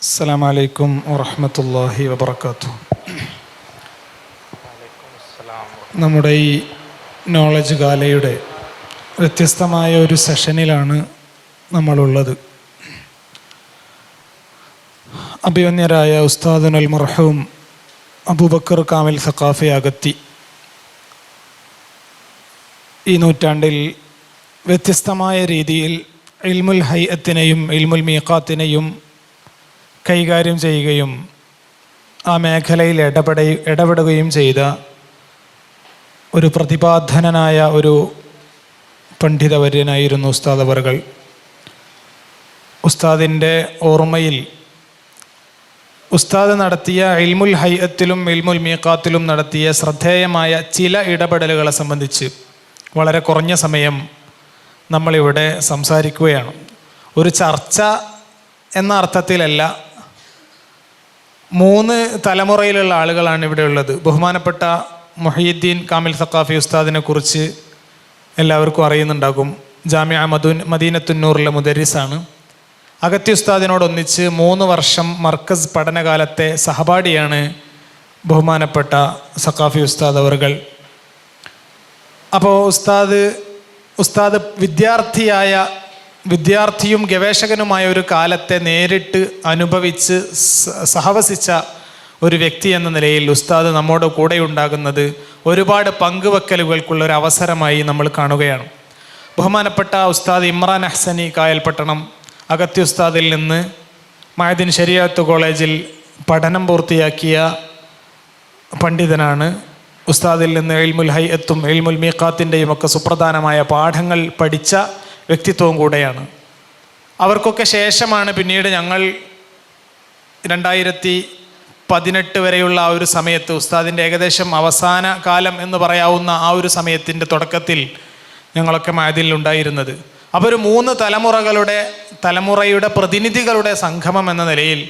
അസ്സലാമു അലൈക്കും വറഹ്മത്തുള്ളാഹി വബറകാതുഹു. നമ്മുടെ ഈ നോളജ് ഗാലയുടെ വ്യത്യസ്തമായ ഒരു സെഷനിലാണ് നമ്മളുള്ളത്. അഭിവന്യരായ ഉസ്താദുൽ മർഹൂം അബൂബക്കർ കാമിൽ സഖാഫി അഗത്തി ഈ നൂറ്റാണ്ടിൽ വ്യത്യസ്തമായ രീതിയിൽ ഇൽമുൽ ഹൈഅത്തിനെയും ഇൽമുൽ മീഖാത്തിനെയും കൈകാര്യം ചെയ്യുകയും ആ മേഖലയിൽ ഇടപെടുകയും ചെയ്ത ഒരു പ്രതിഭാധനനായ ഒരു പണ്ഡിതവര്യനായിരുന്നു ഉസ്താദ് അവറുകൾ. ഉസ്താദിൻ്റെ ഓർമ്മയിൽ ഉസ്താദ് നടത്തിയ ഇൽമുൽ ഹൈഅത്തിലും ഇൽമുൽ മീഖാത്തിലും നടത്തിയ ശ്രദ്ധേയമായ ചില ഇടപെടലുകളെ സംബന്ധിച്ച് വളരെ കുറഞ്ഞ സമയം നമ്മളിവിടെ സംസാരിക്കുകയാണ്. ഒരു ചർച്ച എന്ന അർത്ഥത്തിലല്ല, 3 തലമുറയിലുള്ള ആളുകളാണ് ഇവിടെ ഉള്ളത്. ബഹുമാനപ്പെട്ട മുഹീദ്ദീൻ കാമിൽ സഖാഫി ഉസ്താദിനെ കുറിച്ച് എല്ലാവർക്കും അറിയുന്നുണ്ടാകും. ജാമിഅ മദീനത്തുന്നൂറിലെ മുദരിസാണ്. അഗത്തി ഉസ്താദിനോടൊന്നിച്ച് 3 വർഷം മർക്കസ് പഠനകാലത്തെ സഹപാഠിയാണ് ബഹുമാനപ്പെട്ട സഖാഫി ഉസ്താദ് അവറുകൾ. അപ്പോൾ ഉസ്താദ് വിദ്യാർത്ഥിയും ഗവേഷകനുമായ ഒരു കാലത്തെ നേരിട്ട് അനുഭവിച്ച് സഹവസിച്ച ഒരു വ്യക്തി എന്ന നിലയിൽ ഉസ്താദ് നമ്മോട് കൂടെ ഉണ്ടാകുന്നത് ഒരുപാട് പങ്കുവെക്കലുകൾക്കുള്ള ഒരു അവസരമായി നമ്മൾ കാണുകയാണ്. ബഹുമാനപ്പെട്ട ഉസ്താദ് ഇമ്രാൻ അഹ്സനി കായൽപട്ടണം അഗത്തി ഉസ്താദിൽ നിന്ന് മഅദിൻ ശരീഅത്ത് കോളേജിൽ പഠനം പൂർത്തിയാക്കിയ പണ്ഡിതനാണ്. ഉസ്താദിൽ നിന്ന് ഇൽമുൽ ഹൈഅത്തും ഇൽമുൽ മീഖാത്തിൻ്റെയും ഒക്കെ സുപ്രധാനമായ പാഠങ്ങൾ പഠിച്ച വ്യക്തിത്വവും കൂടെയാണ്. അവർക്കൊക്കെ ശേഷമാണ് പിന്നീട് ഞങ്ങൾ 2018 വരെയുള്ള ആ ഒരു സമയത്ത്, ഉസ്താദിൻ്റെ ഏകദേശം അവസാന കാലം എന്ന് പറയാവുന്ന ആ ഒരു സമയത്തിൻ്റെ തുടക്കത്തിൽ ഞങ്ങളൊക്കെ മഅദിലുണ്ടായിരുന്നത്. അപ്പോൾ ഒരു 3 തലമുറയുടെ പ്രതിനിധികളുടെ സംഗമം എന്ന നിലയിൽ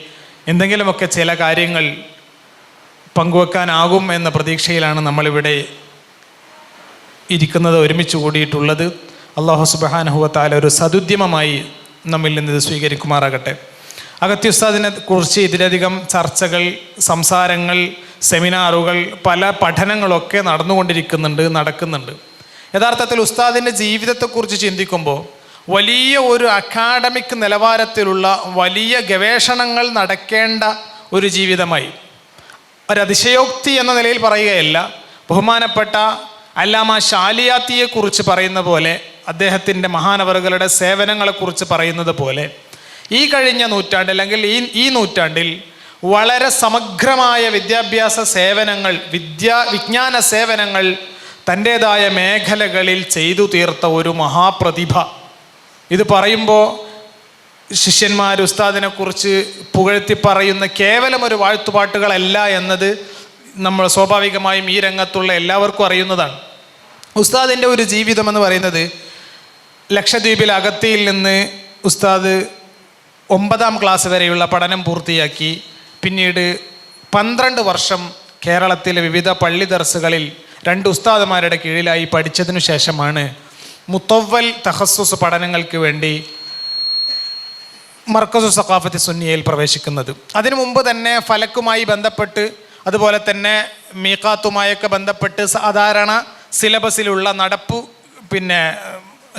എന്തെങ്കിലുമൊക്കെ ചില കാര്യങ്ങൾ പങ്കുവെക്കാനാകും എന്ന പ്രതീക്ഷയിലാണ് നമ്മളിവിടെ ഇരിക്കുന്നത്, ഒരുമിച്ച് കൂടിയിട്ടുള്ളത്. അല്ലാഹു സുബ്ഹാനഹു വ തആല ഒരു സദുദ്യമമായി നമ്മിൽ നിന്ന് ഇത് സ്വീകരിക്കുമാറാകട്ടെ. അഗത്തി ഉസ്താദിനെ കുറിച്ച് ഇതിലധികം ചർച്ചകൾ, സംസാരങ്ങൾ, സെമിനാറുകൾ, പല പഠനങ്ങളൊക്കെ നടക്കുന്നുണ്ട്. യഥാർത്ഥത്തിൽ ഉസ്താദിൻ്റെ ജീവിതത്തെക്കുറിച്ച് ചിന്തിക്കുമ്പോൾ വലിയ ഒരു അക്കാഡമിക് നിലവാരത്തിലുള്ള വലിയ ഗവേഷണങ്ങൾ നടക്കേണ്ട ഒരു ജീവിതമായി, ഒരതിശയോക്തി എന്ന നിലയിൽ പറയുകയല്ല. ബഹുമാനപ്പെട്ട അല്ലാമ ഷാലിയാത്തിയെക്കുറിച്ച് പറയുന്ന പോലെ, അദ്ദേഹത്തിൻ്റെ മഹാനവറുകളുടെ സേവനങ്ങളെക്കുറിച്ച് പറയുന്നത് പോലെ, ഈ കഴിഞ്ഞ നൂറ്റാണ്ട് അല്ലെങ്കിൽ ഈ നൂറ്റാണ്ടിൽ വളരെ സമഗ്രമായ വിദ്യാഭ്യാസ സേവനങ്ങൾ, വിജ്ഞാന സേവനങ്ങൾ തൻ്റേതായ മേഖലകളിൽ ചെയ്തു തീർത്ത ഒരു മഹാപ്രതിഭ. ഇത് പറയുമ്പോൾ ശിഷ്യന്മാർ ഉസ്താദിനെക്കുറിച്ച് പുകഴ്ത്തി പറയുന്ന കേവലം ഒരു വാഴ്ത്തുപാട്ടുകളല്ല എന്നത് നമ്മൾ സ്വാഭാവികമായും ഈ രംഗത്തുള്ള എല്ലാവർക്കും അറിയുന്നതാണ്. ഉസ്താദിൻ്റെ ഒരു ജീവിതം എന്ന് പറയുന്നത്, ലക്ഷദ്വീപിൽ അഗത്തിയിൽ നിന്ന് ഉസ്താദ് 9ാം ക്ലാസ് വരെയുള്ള പഠനം പൂർത്തിയാക്കി. പിന്നീട് 12 വർഷം കേരളത്തിലെ വിവിധ പള്ളി ദർസുകളിൽ 2 ഉസ്താദുമാരുടെ കീഴിലായി പഠിച്ചതിനു ശേഷമാണ് മുത്തവ്വൽ തഖസ്സുസ് പഠനങ്ങൾക്ക് വേണ്ടി മർക്കസു സഖാഫത്തി സുന്നിയയിൽ പ്രവേശിക്കുന്നത്. അതിനു മുമ്പ് തന്നെ ഫലക്കുമായി ബന്ധപ്പെട്ട്, അതുപോലെ തന്നെ മീഖാത്തുമായൊക്കെ ബന്ധപ്പെട്ട് സാധാരണ സിലബസിലുള്ള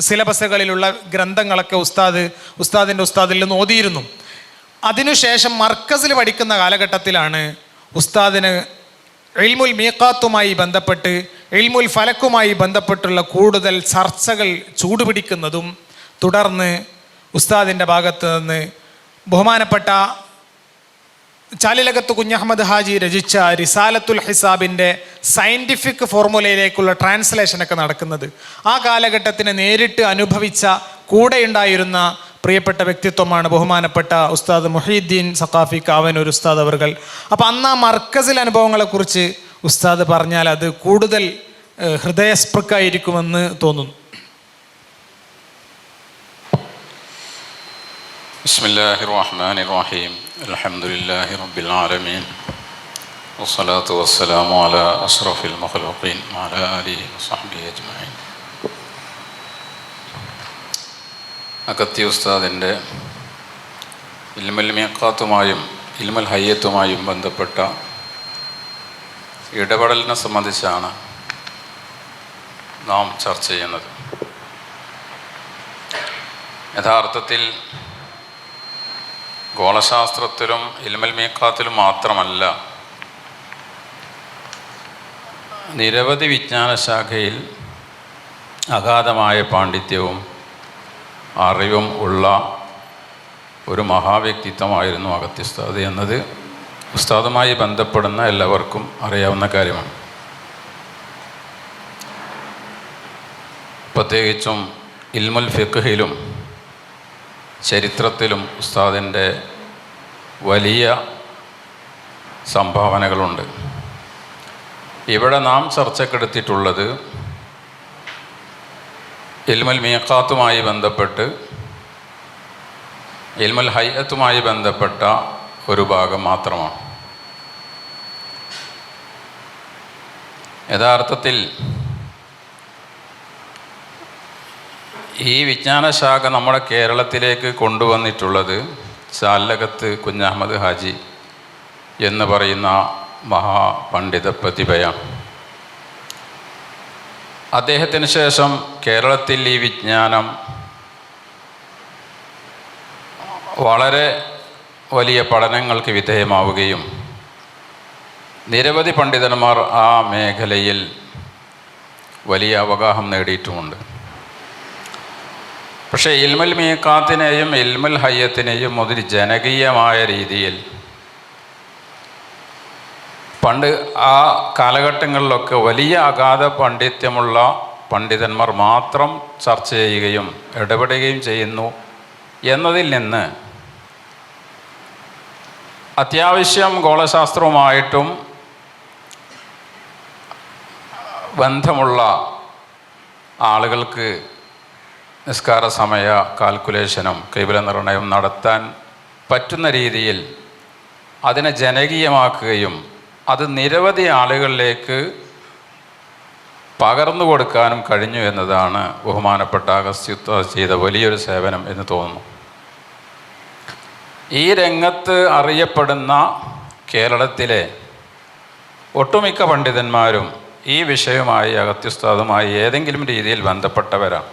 സിലബസുകളിലുള്ള ഗ്രന്ഥങ്ങളൊക്കെ ഉസ്താദിൽ നിന്ന് ഓതിയിരുന്നു. അതിനുശേഷം മർക്കസിൽ പഠിക്കുന്ന കാലഘട്ടത്തിലാണ് ഉസ്താദിന് ഇൽമുൽ മീഖാത്തുമായി ബന്ധപ്പെട്ട്, ഇൽമുൽ ഫലക്കുമായി ബന്ധപ്പെട്ടുള്ള കൂടുതൽ ചർച്ചകൾ ചൂടുപിടിക്കുന്നതും, തുടർന്ന് ഉസ്താദിൻ്റെ ഭാഗത്ത് നിന്ന് ബഹുമാനപ്പെട്ട ചാലിലകത്ത് കുഞ്ഞഹമ്മദ് ഹാജി രചിച്ച റിസാലത്തുൽ ഹിസാബിൻ്റെ സയൻറ്റിഫിക് ഫോർമുലയിലേക്കുള്ള ട്രാൻസ്ലേഷനൊക്കെ നടക്കുന്നത്. ആ കാലഘട്ടത്തിന് നേരിട്ട് അനുഭവിച്ച, കൂടെയുണ്ടായിരുന്ന പ്രിയപ്പെട്ട വ്യക്തിത്വമാണ് ബഹുമാനപ്പെട്ട ഉസ്താദ് മുഹീദ്ദീൻ സഖാഫി കാവനൂർ ഉസ്താദ് അവർകൾ. അപ്പോൾ അന്ന് ആ മർക്കസിൽ അനുഭവങ്ങളെക്കുറിച്ച് ഉസ്താദ് പറഞ്ഞാൽ അത് കൂടുതൽ ഹൃദയസ്പൃക്കായിരിക്കുമെന്ന് തോന്നുന്നു. ബിസ്മില്ലാഹിർ റഹ്മാനിർ റഹീം. അൽഹംദുലില്ലാഹി റബ്ബിൽ ആലമീൻ. വസ്സലാത്തു വസ്സലാമു അലാ അഷ്റഫിൽ മഖ്ലൂഖീൻ വഅലാ ആലിഹി വസഹ്ബിഹി അജ്മഈൻ. അഗത്തി ഉസ്താദിൻ്റെ ഇൽമുൽ മീഖാത്തുമായും ഇൽമുൽ ഹയ്യത്തുമായും ബന്ധപ്പെട്ട ഇടപെടലിനെ സംബന്ധിച്ചാണ് നാം ചർച്ച ചെയ്യുന്നത്. യഥാർത്ഥത്തിൽ ഗോളശാസ്ത്രത്തിലും ഇൽമുൽ മീഖാത്തിലും മാത്രമല്ല, നിരവധി വിജ്ഞാനശാഖയിൽ അഗാധമായ പാണ്ഡിത്യവും അറിവും ഉള്ള ഒരു മഹാവ്യക്തിത്വമായിരുന്നു അഗത്തി ഉസ്താദ് എന്നത് ഉസ്താദുമായി ബന്ധപ്പെടുന്ന എല്ലാവർക്കും അറിയാവുന്ന കാര്യമാണ്. പ്രത്യേകിച്ചും ഇൽമുൽ ഫിഖ്ഹിലും ചരിത്രത്തിലും ഉസ്താദിൻ്റെ വലിയ സംഭാവനകളുണ്ട്. ഇവിടെ നാം ചർച്ചക്കെടുത്തിട്ടുള്ളത് ഇൽമുൽ മീഖാത്തുമായി ബന്ധപ്പെട്ട് ഇൽമുൽ ഹയ്യത്തുമായി ബന്ധപ്പെട്ട ഒരു ഭാഗം മാത്രമാണ്. യഥാർത്ഥത്തിൽ ഈ വിജ്ഞാനശാഖ നമ്മുടെ കേരളത്തിലേക്ക് കൊണ്ടുവന്നിട്ടുള്ളത് ചാലകത്ത് കുഞ്ഞഹമ്മദ് ഹാജി എന്ന് പറയുന്ന മഹാപണ്ഡിത പ്രതിഭയാണ്. അദ്ദേഹത്തിന് ശേഷം കേരളത്തിൽ ഈ വിജ്ഞാനം വളരെ വലിയ പഠനങ്ങൾക്ക് വിധേയമാവുകയും നിരവധി പണ്ഡിതന്മാർ ആ മേഖലയിൽ വലിയ അവഗാഹം നേടിയിട്ടുമുണ്ട്. പക്ഷേ ഇൽമുൽ മീഖാത്തിനെയും ഇൽമുൽ ഹയ്യത്തിനെയും ഒരു ജനകീയമായ രീതിയിൽ പണ്ട് ആ കാലഘട്ടങ്ങളിലൊക്കെ വലിയ അഗാധ പാണ്ഡിത്യമുള്ള പണ്ഡിതന്മാർ മാത്രം ചർച്ച ചെയ്യുകയും ഇടപെടുകയും ചെയ്യുന്നു എന്നതിൽ നിന്ന് അത്യാവശ്യം ഗോളശാസ്ത്രവുമായിട്ടും ബന്ധമുള്ള ആളുകൾക്ക് നിസ്കാര സമയ കാൽക്കുലേഷനും ഖിബ്ല നിർണയവും നടത്താൻ പറ്റുന്ന രീതിയിൽ അതിനെ ജനകീയമാക്കുകയും അത് നിരവധി ആളുകളിലേക്ക് പകർന്നു കൊടുക്കാനും കഴിഞ്ഞു എന്നതാണ് ബഹുമാനപ്പെട്ട അഗസ്തി ഉസ്താദ് ചെയ്ത വലിയൊരു സേവനം എന്ന് തോന്നുന്നു. ഈ രംഗത്ത് അറിയപ്പെടുന്ന കേരളത്തിലെ ഒട്ടുമിക്ക പണ്ഡിതന്മാരും ഈ വിഷയവുമായി അഗസ്തി ഉസ്താദുമായി ഏതെങ്കിലും രീതിയിൽ ബന്ധപ്പെട്ടവരാണ്.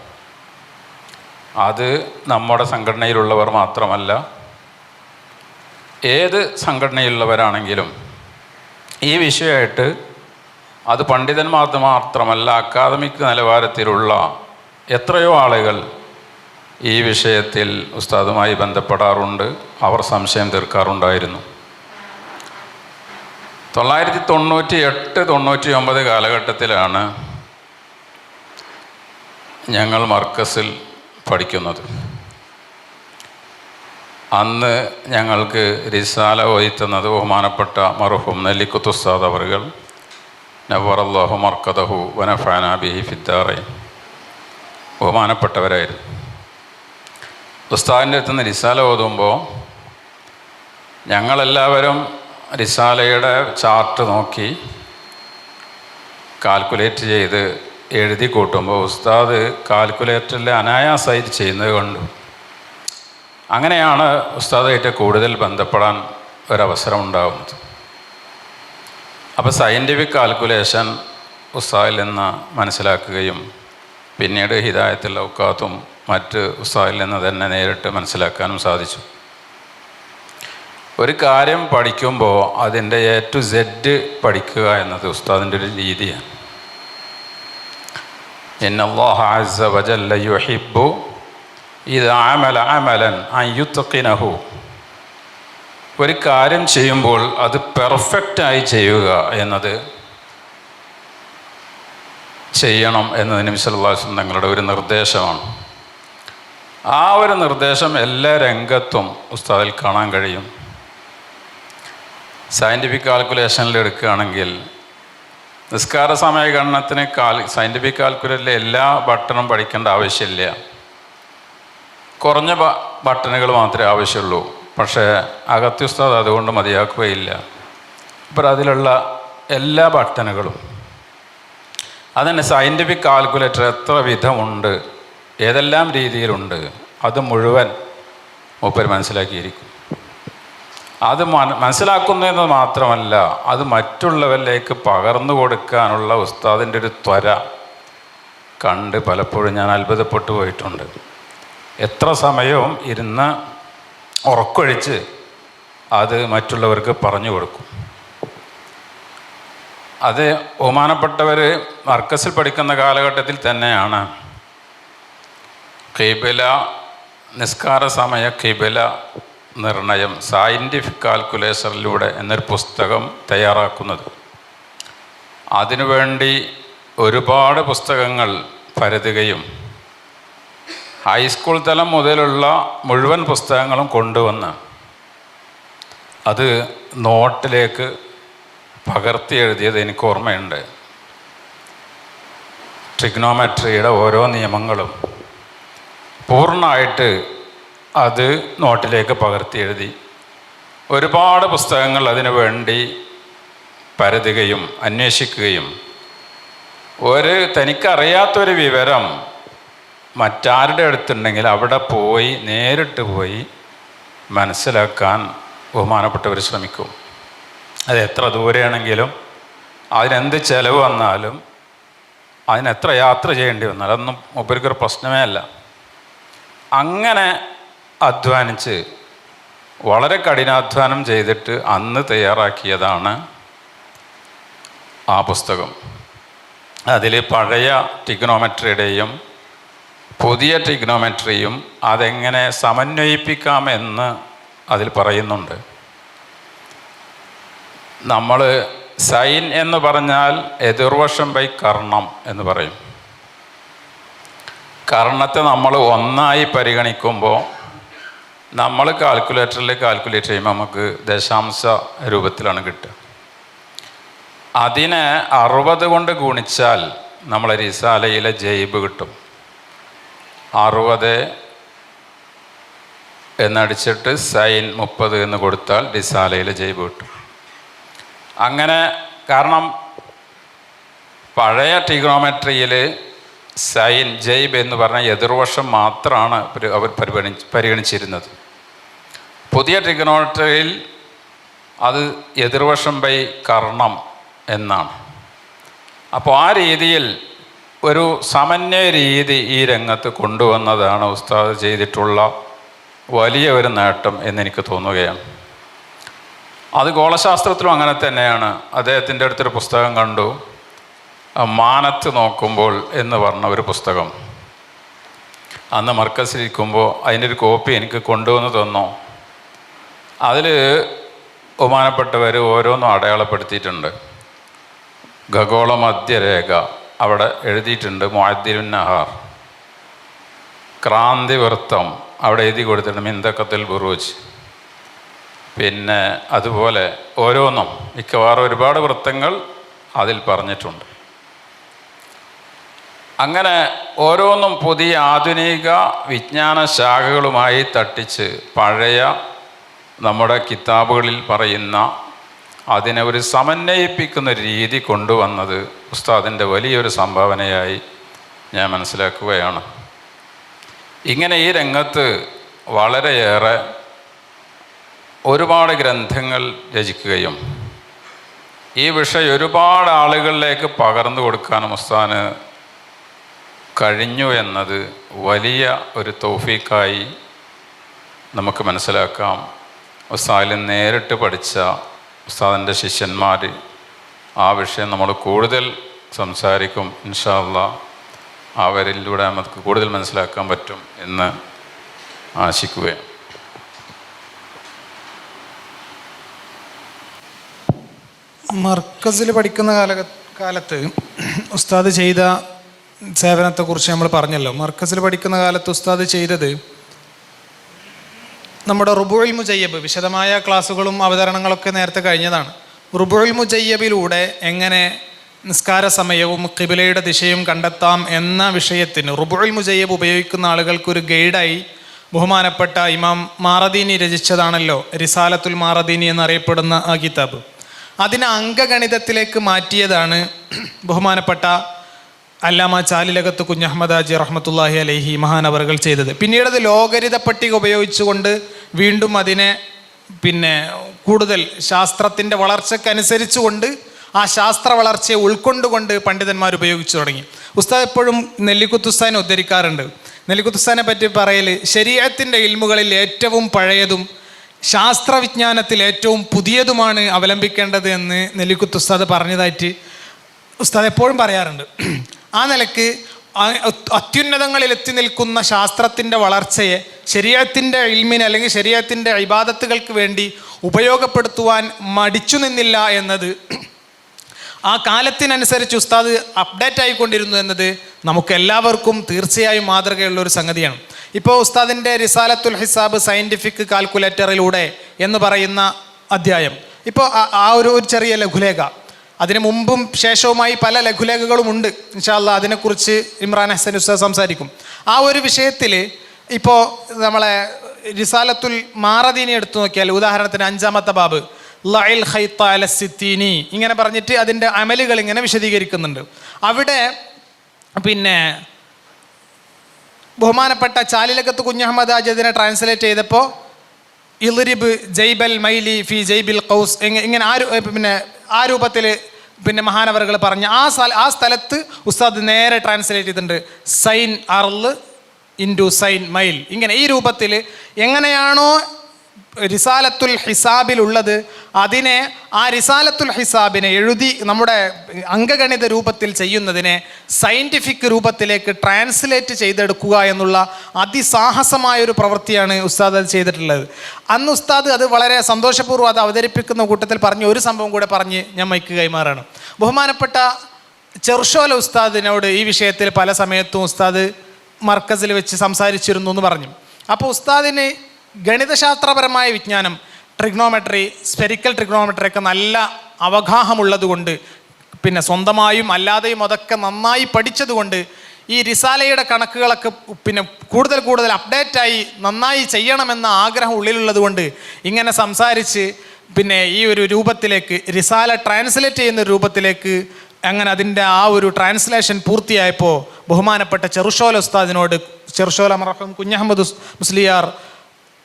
അത് നമ്മുടെ സംഘടനയിലുള്ളവർ മാത്രമല്ല, ഏത് സംഘടനയിലുള്ളവരാണെങ്കിലും ഈ വിഷയമായിട്ട് അത് പണ്ഡിതന്മാർ മാത്രമല്ല, അക്കാദമിക് നിലവാരത്തിലുള്ള എത്രയോ ആളുകൾ ഈ വിഷയത്തിൽ ഉസ്താദുമായി ബന്ധപ്പെടാറുണ്ട്. അവർ സംശയം തീർക്കാറുണ്ടായിരുന്നു. 1998-99 കാലഘട്ടത്തിലാണ് ഞങ്ങൾ മർക്കസിൽ പഠിക്കുന്നത്. അന്ന് ഞങ്ങൾക്ക് റിസാല ഓതിത്തുന്നത് ബഹുമാനപ്പെട്ട മർഹൂം നെല്ലിക്കുത്ത് ഉസ്താദ് അവറുകൾ നവ്വറല്ലാഹു മർക്കദഹു വനഫഅന ബിഹി ഫിദ്ദാറൈൻ ബഹുമാനപ്പെട്ടവരായിരുന്നു. ഉസ്താദിൻ്റെ അടുത്ത് നിന്ന് റിസാല ഓതുമ്പോൾ ഞങ്ങളെല്ലാവരും റിസാലയുടെ ചാർട്ട് നോക്കി കാൽക്കുലേറ്റ് ചെയ്ത് എഴുതി കൂട്ടുമ്പോൾ ഉസ്താദ് കാൽക്കുലേറ്ററിൽ അനായാസമായിട്ട് ചെയ്യുന്നത് കൊണ്ട് അങ്ങനെയാണ് ഉസ്താദായിട്ട് കൂടുതൽ ബന്ധപ്പെടാൻ ഒരവസരം ഉണ്ടാകുന്നത്. അപ്പോൾ സയൻറ്റിഫിക് കാൽക്കുലേഷൻ ഉസ്താദിൽ നിന്ന് മനസ്സിലാക്കുകയും പിന്നീട് ഹിദായത്തുൽ ഔഖാത്തും മറ്റ് ഉസ്താദിൽ നിന്ന് തന്നെ നേരിട്ട് മനസ്സിലാക്കാനും സാധിച്ചു. ഒരു കാര്യം പഠിക്കുമ്പോൾ അതിൻ്റെ A to Z പഠിക്കുക എന്നത് ഉസ്താദിൻ്റെ ഒരു രീതിയാണ്. ഇന്നല്ലാഹ അസ്സ വജല്ല യുഹിബ്ബു ഇദാ അമല അമലൻ അൻ യുത്ഖിനഹു. ഒരു കാര്യം ചെയ്യുമ്പോൾ അത് പെർഫെക്റ്റായി ചെയ്യുക എന്നത് ചെയ്യണം എന്നത് നബി സല്ലല്ലാഹു അലൈഹി വസല്ലം തങ്ങളുടെ ഒരു നിർദ്ദേശമാണ്. ആ ഒരു നിർദ്ദേശം എല്ലാ രംഗത്തും ഉസ്താദിൽ കാണാൻ കഴിയും. സയൻറ്റിഫിക് കാൽക്കുലേഷനിൽ എടുക്കുകയാണെങ്കിൽ നിസ്കാര സമയഗണനത്തിന് സയൻറ്റിഫിക് കാൽക്കുലേറ്ററിലെ എല്ലാ ബട്ടണും പഠിക്കേണ്ട ആവശ്യമില്ല. കുറഞ്ഞ ബട്ടണുകൾ മാത്രമേ ആവശ്യമുള്ളൂ. പക്ഷേ അഗസ്തി ഉസ്താദ് അതുകൊണ്ട് മതിയാക്കുകയില്ല. അപ്പോൾ അതിലുള്ള എല്ലാ ബട്ടണുകളും അതന്നെ സയൻറ്റിഫിക് കാൽക്കുലേറ്റർ എത്ര വിധമുണ്ട്, ഏതെല്ലാം രീതിയിലുണ്ട്, അത് മുഴുവൻ മൂപ്പർ മനസ്സിലാക്കിയിരിക്കും. അത് മനസ്സിലാക്കുന്നതെന്ന് മാത്രമല്ല, അത് മറ്റുള്ളവരിലേക്ക് പകർന്നു കൊടുക്കാനുള്ള ഉസ്താദിൻ്റെ ഒരു ത്വര കണ്ട് പലപ്പോഴും ഞാൻ അത്ഭുതപ്പെട്ടു പോയിട്ടുണ്ട്. എത്ര സമയവും ഇരുന്ന് ഉറക്കൊഴിച്ച് അത് മറ്റുള്ളവർക്ക് പറഞ്ഞു കൊടുക്കും. അത് ബഹുമാനപ്പെട്ടവർ മർക്കസിൽ പഠിക്കുന്ന കാലഘട്ടത്തിൽ തന്നെയാണ് ഖിബല, നിസ്കാര സമയ ഖിബല നിർണയം സയൻറ്റിഫിക് കാൽക്കുലേഷനിലൂടെ എന്നൊരു പുസ്തകം തയ്യാറാക്കുന്നത്. അതിനുവേണ്ടി ഒരുപാട് പുസ്തകങ്ങൾ പരതുകയും ഹൈസ്കൂൾ തലം മുതലുള്ള മുഴുവൻ പുസ്തകങ്ങളും കൊണ്ടുവന്ന് അത് നോട്ടിലേക്ക് പകർത്തി എഴുതിയത് എനിക്ക് ഓർമ്മയുണ്ട്. ട്രിഗ്നോമെട്രിയുടെ ഓരോ നിയമങ്ങളും പൂർണ്ണമായിട്ട് അത് നോട്ടിലേക്ക് പകർത്തി എഴുതി. ഒരുപാട് പുസ്തകങ്ങൾ അതിനു വേണ്ടി പരതുകയും അന്വേഷിക്കുകയും തനിക്കറിയാത്തൊരു വിവരം മറ്റാരുടെ അടുത്തുണ്ടെങ്കിൽ അവിടെ പോയി നേരിട്ട് പോയി മനസ്സിലാക്കാൻ ബഹുമാനപ്പെട്ടവർ ശ്രമിക്കും. അത് എത്ര ദൂരെയാണെങ്കിലും, അതിനെന്ത് ചിലവ് വന്നാലും, അതിനെത്ര യാത്ര ചെയ്യേണ്ടി വന്നാലും അതൊന്നും മൂപ്പർക്കൊരു പ്രശ്നമേ അല്ല. അങ്ങനെ അധ്വാനിച്ച് വളരെ കഠിനാധ്വാനം ചെയ്തിട്ട് അന്ന് തയ്യാറാക്കിയതാണ് ആ പുസ്തകം. അതിൽ പഴയ ട്രിഗ്നോമെട്രിയുടെയും പുതിയ ട്രിഗ്നോമെട്രിയും അതെങ്ങനെ സമന്വയിപ്പിക്കാമെന്ന് അതിൽ പറയുന്നുണ്ട്. നമ്മൾ സൈൻ എന്ന് പറഞ്ഞാൽ എതിർവശം ബൈ കർണം എന്ന് പറയും. കർണത്തെ നമ്മൾ ഒന്നായി പരിഗണിക്കുമ്പോൾ നമ്മൾ കാൽക്കുലേറ്ററിൽ കാൽക്കുലേറ്റ് ചെയ്യുമ്പോൾ നമുക്ക് ദശാംശ രൂപത്തിലാണ് കിട്ടുക. അതിനെ 60 കൊണ്ട് ഗുണിച്ചാൽ നമ്മളെ റിസാലയിലെ ജൈബ് കിട്ടും. 60 എന്നടിച്ചിട്ട് സൈൻ 30 എന്ന് കൊടുത്താൽ റിസാലയിലെ ജൈബ് കിട്ടും. അങ്ങനെ, കാരണം പഴയ ട്രിഗ്നോമെട്രിയിൽ സൈൻ ജൈബ് എന്ന് പറഞ്ഞ എതിർവശം മാത്രമാണ് അവർ പരിഗണിച്ചിരുന്നത്. പുതിയ ട്രിഗ്നോമെട്രിയിൽ അത് എതിർവശം ബൈ കർണം എന്നാണ്. അപ്പോൾ ആ രീതിയിൽ ഒരു സമന്വയ രീതി ഈ രംഗത്ത് കൊണ്ടുവന്നതാണ് ഉസ്താദ് ചെയ്തിട്ടുള്ള വലിയ ഒരു നേട്ടം എന്നെനിക്ക് തോന്നുകയാണ്. അത് ഗോളശാസ്ത്രത്തിലും അങ്ങനെ തന്നെയാണ്. അദ്ദേഹത്തിൻ്റെ അടുത്തൊരു പുസ്തകം കണ്ടു, മാനത്ത് നോക്കുമ്പോൾ എന്ന് പറഞ്ഞ ഒരു പുസ്തകം. അന്ന് മർക്കസിലിരിക്കുമ്പോൾ അതിൻ്റെ ഒരു കോപ്പി എനിക്ക് കൊണ്ടുവന്ന് തന്നു. അതിൽ ബഹുമാനപ്പെട്ടവർ ഓരോന്നും അടയാളപ്പെടുത്തിയിട്ടുണ്ട്. ഖഗോള മധ്യരേഖ അവിടെ എഴുതിയിട്ടുണ്ട്, മുഅദ്ദിലുൻ നഹാർ. ക്രാന്തിവൃത്തം അവിടെ എഴുതി കൊടുത്തിട്ടുണ്ട്, മിന്തക്കത്തുൽ ബുറൂജ്. പിന്നെ അതുപോലെ ഓരോന്നും മിക്കവാറും ഒരുപാട് വൃത്തങ്ങൾ അതിൽ പറഞ്ഞിട്ടുണ്ട്. അങ്ങനെ ഓരോന്നും പുതിയ ആധുനിക വിജ്ഞാന ശാഖകളുമായി തട്ടിച്ച് പഴയ നമ്മുടെ കിതാബുകളിൽ പറയുന്ന അതിനെ ഒരു സമന്വയിപ്പിക്കുന്ന രീതി കൊണ്ടുവന്നത് ഉസ്താദിൻ്റെ വലിയൊരു സംഭാവനയായി ഞാൻ മനസ്സിലാക്കുകയാണ്. ഇങ്ങനെ ഈ രംഗത്ത് വളരെയേറെ ഒരുപാട് ഗ്രന്ഥങ്ങൾ രചിക്കുകയും ഈ വിഷയം ഒരുപാട് ആളുകളിലേക്ക് പകർന്നു കൊടുക്കാനും ഉസ്താദിന് കഴിഞ്ഞു എന്നത് വലിയ ഒരു തൗഫീഖായി നമുക്ക് മനസ്സിലാക്കാം. ഉസ്താദിൽ നേരിട്ട് പഠിച്ച ഉസ്താദിൻ്റെ ശിഷ്യന്മാർ ആ വിഷയം നമ്മൾ കൂടുതൽ സംസാരിക്കും. ഇൻഷാ അല്ലാഹ് അവരിലൂടെ നമുക്ക് കൂടുതൽ മനസ്സിലാക്കാൻ പറ്റും എന്ന് ആശിക്കുകയാണ്. മർക്കസിൽ പഠിക്കുന്ന കാലത്ത് ഉസ്താദ് ചെയ്ത സേവനത്തെക്കുറിച്ച് നമ്മൾ പറഞ്ഞല്ലോ. മർക്കസിൽ പഠിക്കുന്ന കാലത്ത് ഉസ്താദ് ചെയ്തത് നമ്മുടെ റുബുഉൽ മുജയ്യബ്, വിശദമായ ക്ലാസ്സുകളും അവതരണങ്ങളൊക്കെ നേരത്തെ കഴിഞ്ഞതാണ്. റുബുഉൽ മുജയ്യബിലൂടെ എങ്ങനെ നിസ്കാര സമയവും ഖിബലയുടെ ദിശയും കണ്ടെത്താം എന്ന വിഷയത്തിന് റുബുഉൽ മുജയ്യബ് ഉപയോഗിക്കുന്ന ആളുകൾക്കൊരു ഗൈഡായി ബഹുമാനപ്പെട്ട ഇമാം മാറദീനി രചിച്ചതാണല്ലോ റിസാലത്തുൽ മാറദീനി എന്നറിയപ്പെടുന്ന ആ കിതാബ്. അതിനെ അംഗഗണിതത്തിലേക്ക് മാറ്റിയതാണ് ബഹുമാനപ്പെട്ട അല്ലാമ ചാലിലകത്ത് കുഞ്ഞഹമ്മദ് ഹാജി റഹ്മത്തുള്ളാഹി അലൈഹി മഹാനവറുകൾ ചെയ്തത്. പിന്നീട് അത് ലോകരിത പട്ടിക ഉപയോഗിച്ചുകൊണ്ട് വീണ്ടും അതിനെ പിന്നെ കൂടുതൽ ശാസ്ത്രത്തിൻ്റെ വളർച്ചയ്ക്കനുസരിച്ചുകൊണ്ട് ആ ശാസ്ത്ര വളർച്ചയെ ഉൾക്കൊണ്ടുകൊണ്ട് പണ്ഡിതന്മാർ ഉപയോഗിച്ചു തുടങ്ങി. ഉസ്താദ് എപ്പോഴും നെല്ലിക്കുത്ത് ഉസ്താദിനെ ഉദ്ധരിക്കാറുണ്ട്. നെല്ലിക്കുത്ത് ഉസ്താദിനെ പറ്റി പറയൽ, ശരീഅത്തിൻ്റെ ഇൽമുകളിൽ ഏറ്റവും പഴയതും ശാസ്ത്രവിജ്ഞാനത്തിൽ ഏറ്റവും പുതിയതുമാണ് അവലംബിക്കേണ്ടത് എന്ന് നെല്ലിക്കുത്ത് ഉസ്താദ് പറഞ്ഞതായിട്ട് ഉസ്താദ് എപ്പോഴും പറയാറുണ്ട്. ആ നിലക്ക് അത്യുന്നതങ്ങളിൽ എത്തി നിൽക്കുന്ന ശാസ്ത്രത്തിൻ്റെ വളർച്ചയെ ശരീഅത്തിൻ്റെ ഇൽമിന് അല്ലെങ്കിൽ ശരീഅത്തിൻ്റെ ഇബാദത്തുകൾക്ക് വേണ്ടി ഉപയോഗപ്പെടുത്തുവാൻ മടിച്ചു നിന്നില്ല എന്നത്, ആ കാലത്തിനനുസരിച്ച് ഉസ്താദ് അപ്ഡേറ്റ് ആയിക്കൊണ്ടിരുന്നു എന്നത് നമുക്ക് എല്ലാവർക്കും തീർച്ചയായും മാതൃകയുള്ള ഒരു സംഗതിയാണ്. ഇപ്പോൾ ഉസ്താദിൻ്റെ റിസാലത്തുൽ ഹിസാബ് സയൻറ്റിഫിക് കാൽക്കുലേറ്ററിലൂടെ എന്ന് പറയുന്ന അധ്യായം, ഇപ്പോൾ ആ ഒരു ചെറിയ ലഘുലേഖ, അതിന് മുമ്പും ശേഷവുമായി പല ലഘുലേഖകളുമുണ്ട്. ഇൻഷാ അല്ലാഹ് അതിനെക്കുറിച്ച് ഇമ്രാൻ ഹസൻ ഉസ്താദ് സംസാരിക്കും. ആ ഒരു വിഷയത്തിൽ ഇപ്പോൾ നമ്മളെ റിസാലത്തുൽ മാറദീനി എടുത്തു നോക്കിയാൽ, ഉദാഹരണത്തിന് 5-ാമത്തെ ബാബ് ലഅൽ ഖൈത്ത അല സിത്തീനി ഇങ്ങനെ പറഞ്ഞിട്ട് അതിൻ്റെ അമലുകൾ ഇങ്ങനെ വിശദീകരിക്കുന്നുണ്ട്. അവിടെ പിന്നെ ബഹുമാനപ്പെട്ട ചാലിലകത്ത് കുഞ്ഞഹമ്മദ് ആജദിനെ ട്രാൻസ്ലേറ്റ് ചെയ്തപ്പോൾ ഇൽറിബ് ജൈബൽ മൈലി ഫി ജൈബിൽ ഖൗസ് ഇങ്ങനെ ആ രൂപത്തിൽ പിന്നെ മഹാനവറുകൾ പറഞ്ഞ ആ സ്ഥലത്ത് ഉസ്താദ് നേരെ ട്രാൻസ്ലേറ്റ് ചെയ്തിട്ടുണ്ട്. സൈൻ അർള് ഇൻറ്റു സൈൻ മൈൽ, ഇങ്ങനെ ഈ രൂപത്തിൽ എങ്ങനെയാണോ റിസാലത്തുൽ ഹിസാബിലുള്ളത് അതിനെ, ആ റിസാലത്തുൽ ഹിസാബിനെ എഴുതി നമ്മുടെ അംഗഗണിത രൂപത്തിൽ ചെയ്യുന്നതിനെ സയൻറ്റിഫിക് രൂപത്തിലേക്ക് ട്രാൻസ്ലേറ്റ് ചെയ്തെടുക്കുക എന്നുള്ള അതിസാഹസമായൊരു പ്രവൃത്തിയാണ് ഉസ്താദ് അത് ചെയ്തിട്ടുള്ളത്. അന്ന് ഉസ്താദ് അത് വളരെ സന്തോഷപൂർവ്വം അത് അവതരിപ്പിക്കുന്ന കൂട്ടത്തിൽ പറഞ്ഞ ഒരു സംഭവം കൂടെ പറഞ്ഞ് ഞാൻ മൈക്ക് കൈമാറാണ്. ബഹുമാനപ്പെട്ട ചെറുഷോല ഉസ്താദിനോട് ഈ വിഷയത്തിൽ പല സമയത്തും ഉസ്താദ് മർക്കസിൽ വെച്ച് സംസാരിച്ചിരുന്നു എന്ന് പറഞ്ഞു. അപ്പോൾ ഉസ്താദിന് ഗണിതശാസ്ത്രപരമായ വിജ്ഞാനം, ട്രിഗ്നോമെട്രി, സ്ഫെറിക്കൽ ട്രിഗ്നോമെട്രി ഒക്കെ നല്ല അവഗാഹമുള്ളത് കൊണ്ട്, പിന്നെ സ്വന്തമായും അല്ലാതെയും അതൊക്കെ നന്നായി പഠിച്ചതുകൊണ്ട് ഈ റിസാലയുടെ കണക്കുകളൊക്കെ പിന്നെ കൂടുതൽ അപ്ഡേറ്റായി നന്നായി ചെയ്യണമെന്ന ആഗ്രഹം ഉള്ളിലുള്ളത് കൊണ്ട് ഇങ്ങനെ സംസാരിച്ച് പിന്നെ ഈ ഒരു രൂപത്തിലേക്ക് റിസാല ട്രാൻസ്ലേറ്റ് ചെയ്യുന്ന രൂപത്തിലേക്ക് അങ്ങനെ അതിൻ്റെ ആ ഒരു ട്രാൻസ്ലേഷൻ പൂർത്തിയായപ്പോൾ ബഹുമാനപ്പെട്ട ചെറുഷോല ഉസ്താദിനോട്, ചെറുഷോല മർഹൂം കുഞ്ഞഹമ്മദ് മുസ്ലിയാർ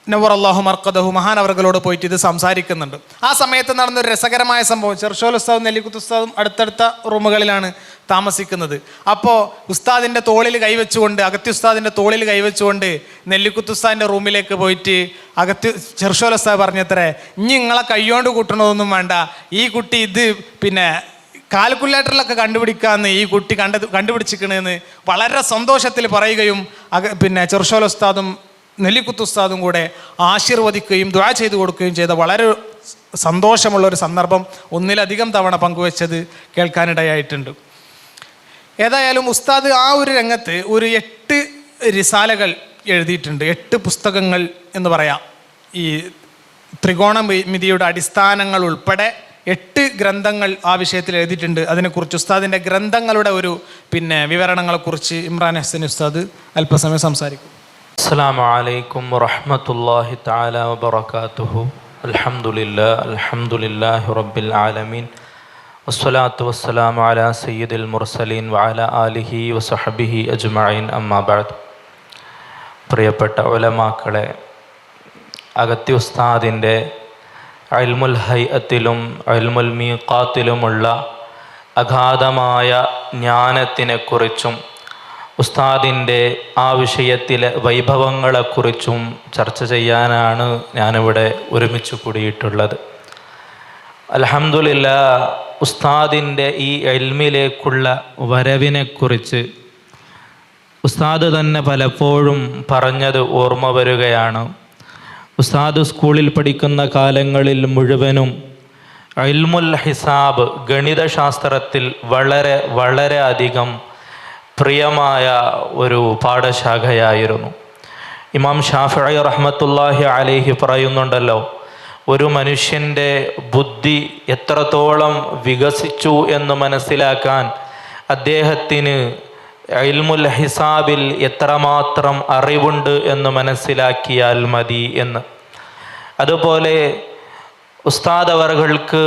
നവർ അല്ലാഹു മർക്കദഹു മഹാനവറുകളോട് പോയിട്ട് ഇത് സംസാരിക്കുന്നുണ്ട്. ആ സമയത്ത് നടന്നൊരു രസകരമായ സംഭവം, ചെറുഷോല ഉസ്താദും നെല്ലിക്കുത്ത് ഉസ്താദും അടുത്തടുത്ത റൂമുകളിലാണ് താമസിക്കുന്നത്. അപ്പോൾ ഉസ്താദിൻ്റെ തോളിൽ കൈവച്ചുകൊണ്ട്, അഗത്തി ഉസ്താദിൻ്റെ തോളിൽ കൈവച്ചുകൊണ്ട് നെല്ലിക്കുത്ത് ഉസ്താദിൻ്റെ റൂമിലേക്ക് പോയിട്ട് ചെറുഷോല ഉസ്താദ് പറഞ്ഞത്രേ, ഇനി നിങ്ങളെ കൈകൊണ്ട് കൂട്ടണതൊന്നും വേണ്ട, ഈ കുട്ടി ഇത് പിന്നെ കാൽക്കുലേറ്ററിലൊക്കെ കണ്ടുപിടിക്കാമെന്ന് ഈ കുട്ടി കണ്ടുപിടിച്ചിക്കണെന്ന് വളരെ സന്തോഷത്തിൽ പറയുകയും പിന്നെ ചെറുഷോല ഉസ്താദും നെല്ലിക്കുത്ത് ഉസ്താദും കൂടെ ആശീർവദിക്കുകയും ദുആ ചെയ്തു കൊടുക്കുകയും ചെയ്ത വളരെ സന്തോഷമുള്ളൊരു സന്ദർഭം ഒന്നിലധികം തവണ പങ്കുവച്ചത് കേൾക്കാനിടയായിട്ടുണ്ട്. ഏതായാലും ഉസ്താദ് ആ ഒരു രംഗത്ത് ഒരു 8 റിസാലകൾ എഴുതിയിട്ടുണ്ട്, 8 പുസ്തകങ്ങൾ എന്ന് പറയാം. ഈ ത്രികോണമിതിയുടെ അടിസ്ഥാനങ്ങൾ ഉൾപ്പെടെ 8 ഗ്രന്ഥങ്ങൾ ആ വിഷയത്തിൽ എഴുതിയിട്ടുണ്ട്. അതിനെക്കുറിച്ച് ഉസ്താദിൻ്റെ ഗ്രന്ഥങ്ങളുടെ ഒരു പിന്നെ വിവരണങ്ങളെക്കുറിച്ച് ഇമ്രാൻ ഹസൻ ഉസ്താദ് അല്പസമയം സംസാരിക്കും. അസ്സലാമു അലൈക്കും വറഹ്മത്തുള്ളാഹി തആല വബറകാതുഹു. അൽഹംദുലില്ലാഹി റബ്ബിൽ ആലമീൻ വസ്സലാത്തു വസ്സലാമു അലാ സയ്യിദിൽ മുർസലീൻ വഅലാ ആലിഹി വസഹ്ബിഹി അജ്മഈൻ. അമ്മാ ബഅദ്. പ്രിയപ്പെട്ട ഉലമാക്കളെ, അഗത്തി ഉസ്താദിൻ്റെ ഇൽമുൽ ഹൈഅത്തിലും ഇൽമുൽ മീഖാത്തിലുമുള്ള അഗാധമായ ജ്ഞാനത്തിനെക്കുറിച്ചും ഉസ്താദിൻ്റെ ആ വിഷയത്തിലെ വൈഭവങ്ങളെക്കുറിച്ചും ചർച്ച ചെയ്യാനാണ് ഞാനിവിടെ ഒരുമിച്ച് കൂടിയിട്ടുള്ളത്. അൽഹംദുലില്ലാഹ്, ഉസ്താദിൻ്റെ ഈ ഇൽമിലേക്കുള്ള വരവിനെക്കുറിച്ച് ഉസ്താദ് തന്നെ പലപ്പോഴും പറഞ്ഞത് ഓർമ്മ വരികയാണ്. ഉസ്താദ് സ്കൂളിൽ പഠിക്കുന്ന കാലങ്ങളിൽ മുഴുവനും ഇൽമുൽ ഹിസാബ്, ഗണിതശാസ്ത്രത്തിൽ വളരെ അധികം പ്രിയമായ ഒരു പാഠശാഖയായിരുന്നു. ഇമാം ഷാഫിഈ റഹ്മത്തുള്ളാഹി അലൈഹി പറയുന്നുണ്ടല്ലോ, ഒരു മനുഷ്യൻ്റെ ബുദ്ധി എത്രത്തോളം വികസിച്ചു എന്ന് മനസ്സിലാക്കാൻ അദ്ദേഹത്തിന് ഇൽമുൽ ഹിസാബിൽ എത്രമാത്രം അറിവുണ്ട് എന്ന് മനസ്സിലാക്കിയാൽ മതി എന്ന്. അതുപോലെ ഉസ്താദ് അവറുകൾക്ക്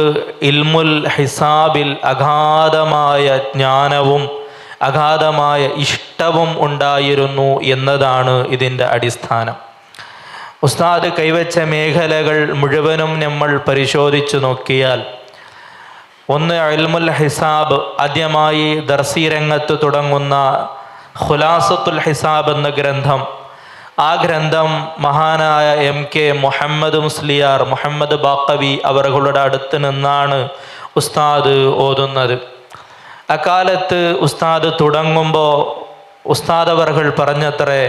ഇൽമുൽ ഹിസാബിൽ അഗാധമായ ജ്ഞാനവും അഗാധമായ ഇഷ്ടവും ഉണ്ടായിരുന്നു എന്നതാണ് ഇതിൻ്റെ അടിസ്ഥാനം. ഉസ്താദ് കൈവച്ച മേഖലകൾ മുഴുവനും നമ്മൾ പരിശോധിച്ചു നോക്കിയാൽ, ഒന്ന് ഇൽമുൽ ഹിസാബ്, ആദ്യമായി ദർസി രംഗത്ത് തുടങ്ങുന്ന ഖുലാസത്തുൽ ഹിസാബ് എന്ന ഗ്രന്ഥം. ആ ഗ്രന്ഥം മഹാനായ MK മുഹമ്മദ് മുസ്ലിയാർ, മുഹമ്മദ് ബാക്കവി അവരുടെ അടുത്ത് നിന്നാണ് ഉസ്താദ് ഓതുന്നത്. അക്കാലത്ത് ഉസ്താദ് തുടങ്ങുമ്പോൾ ഉസ്താദ് അവർകൾ പറഞ്ഞത്രേ,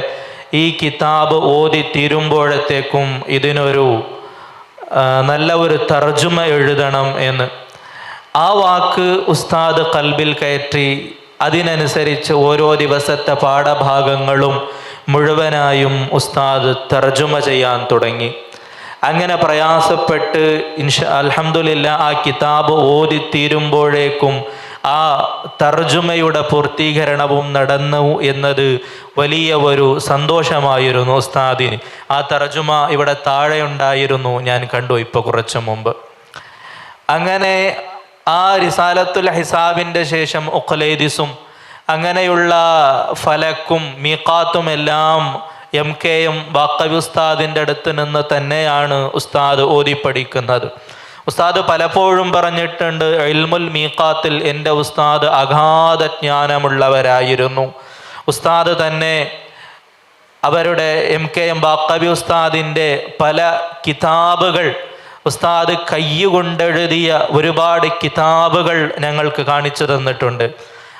ഈ കിതാബ് ഓതി തീരുമ്പോഴത്തേക്കും ഇതിനൊരു നല്ല ഒരു തർജുമ എഴുതണം എന്ന്. ആ വാക്ക് ഉസ്താദ് കൽബിൽ കയറ്റി അതിനനുസരിച്ച് ഓരോ ദിവസത്തെ പാഠഭാഗങ്ങളും മുഴുവനായും ഉസ്താദ് തർജുമ ചെയ്യാൻ തുടങ്ങി. അങ്ങനെ പ്രയാസപ്പെട്ട് അൽഹംദുലില്ലാ ആ കിതാബ് ഓതി തീരുമ്പോഴേക്കും ആ തർജുമയുടെ പൂർത്തീകരണവും നടന്നു എന്നത് വലിയ ഒരു സന്തോഷമായിരുന്നു ഉസ്താദിന്. ആ തർജുമ ഇവിടെ താഴെ ഉണ്ടായിരുന്നു, ഞാൻ കണ്ടു ഇപ്പോൾ കുറച്ചു മുമ്പ്. അങ്ങനെ ആ റിസാലത്തുൽ ഹിസാബിൻ്റെ ശേഷം ഉഖ്ലൈദിസും അങ്ങനെയുള്ള ഫലക്കും മീഖാത്തും എല്ലാം MK ബാക്കവി ഉസ്താദിൻ്റെ അടുത്ത് നിന്ന് തന്നെയാണ് ഉസ്താദ് ഓതി പഠിക്കുന്നത്. ഉസ്താദ് പലപ്പോഴും പറഞ്ഞിട്ടുണ്ട്, ഇൽമുൽ മീഖാത്തിൽ എൻ്റെ ഉസ്താദ് അഗാധ ജ്ഞാനമുള്ളവരായിരുന്നു. ഉസ്താദ് തന്നെ അവരുടെ MK ബാക്കവി ഉസ്താദിൻ്റെ പല കിതാബുകൾ, ഉസ്താദ് കയ്യുകൊണ്ടെഴുതിയ ഒരുപാട് കിതാബുകൾ ഞങ്ങൾക്ക് കാണിച്ചു തന്നിട്ടുണ്ട്.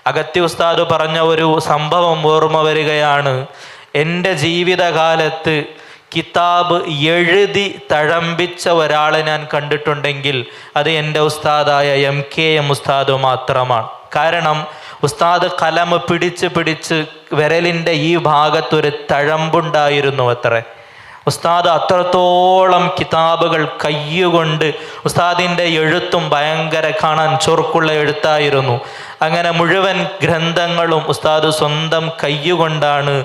അഗത്തി ഉസ്താദ് പറഞ്ഞ ഒരു സംഭവം ഓർമ്മ വരികയാണ്. എൻ്റെ ജീവിതകാലത്ത് കിതാബ് എഴുതി തഴമ്പിച്ച ഒരാളെ ഞാൻ കണ്ടിട്ടുണ്ടെങ്കിൽ അത് എൻ്റെ ഉസ്താദായ MK ഉസ്താദ് മാത്രമാണ്. കാരണം ഉസ്താദ് കലം പിടിച്ച് വിരലിൻ്റെ ഈ ഭാഗത്തൊരു തഴമ്പുണ്ടായിരുന്നു അത്രേ. ഉസ്താദ് അത്രത്തോളം കിതാബുകൾ കയ്യുകൊണ്ട്, ഉസ്താദിൻ്റെ എഴുത്തും ഭയങ്കര കാണാൻ ചൊറുക്കുള്ള എഴുത്തായിരുന്നു. അങ്ങനെ മുഴുവൻ ഗ്രന്ഥങ്ങളും ഉസ്താദ് സ്വന്തം കയ്യുകൊണ്ടാണ്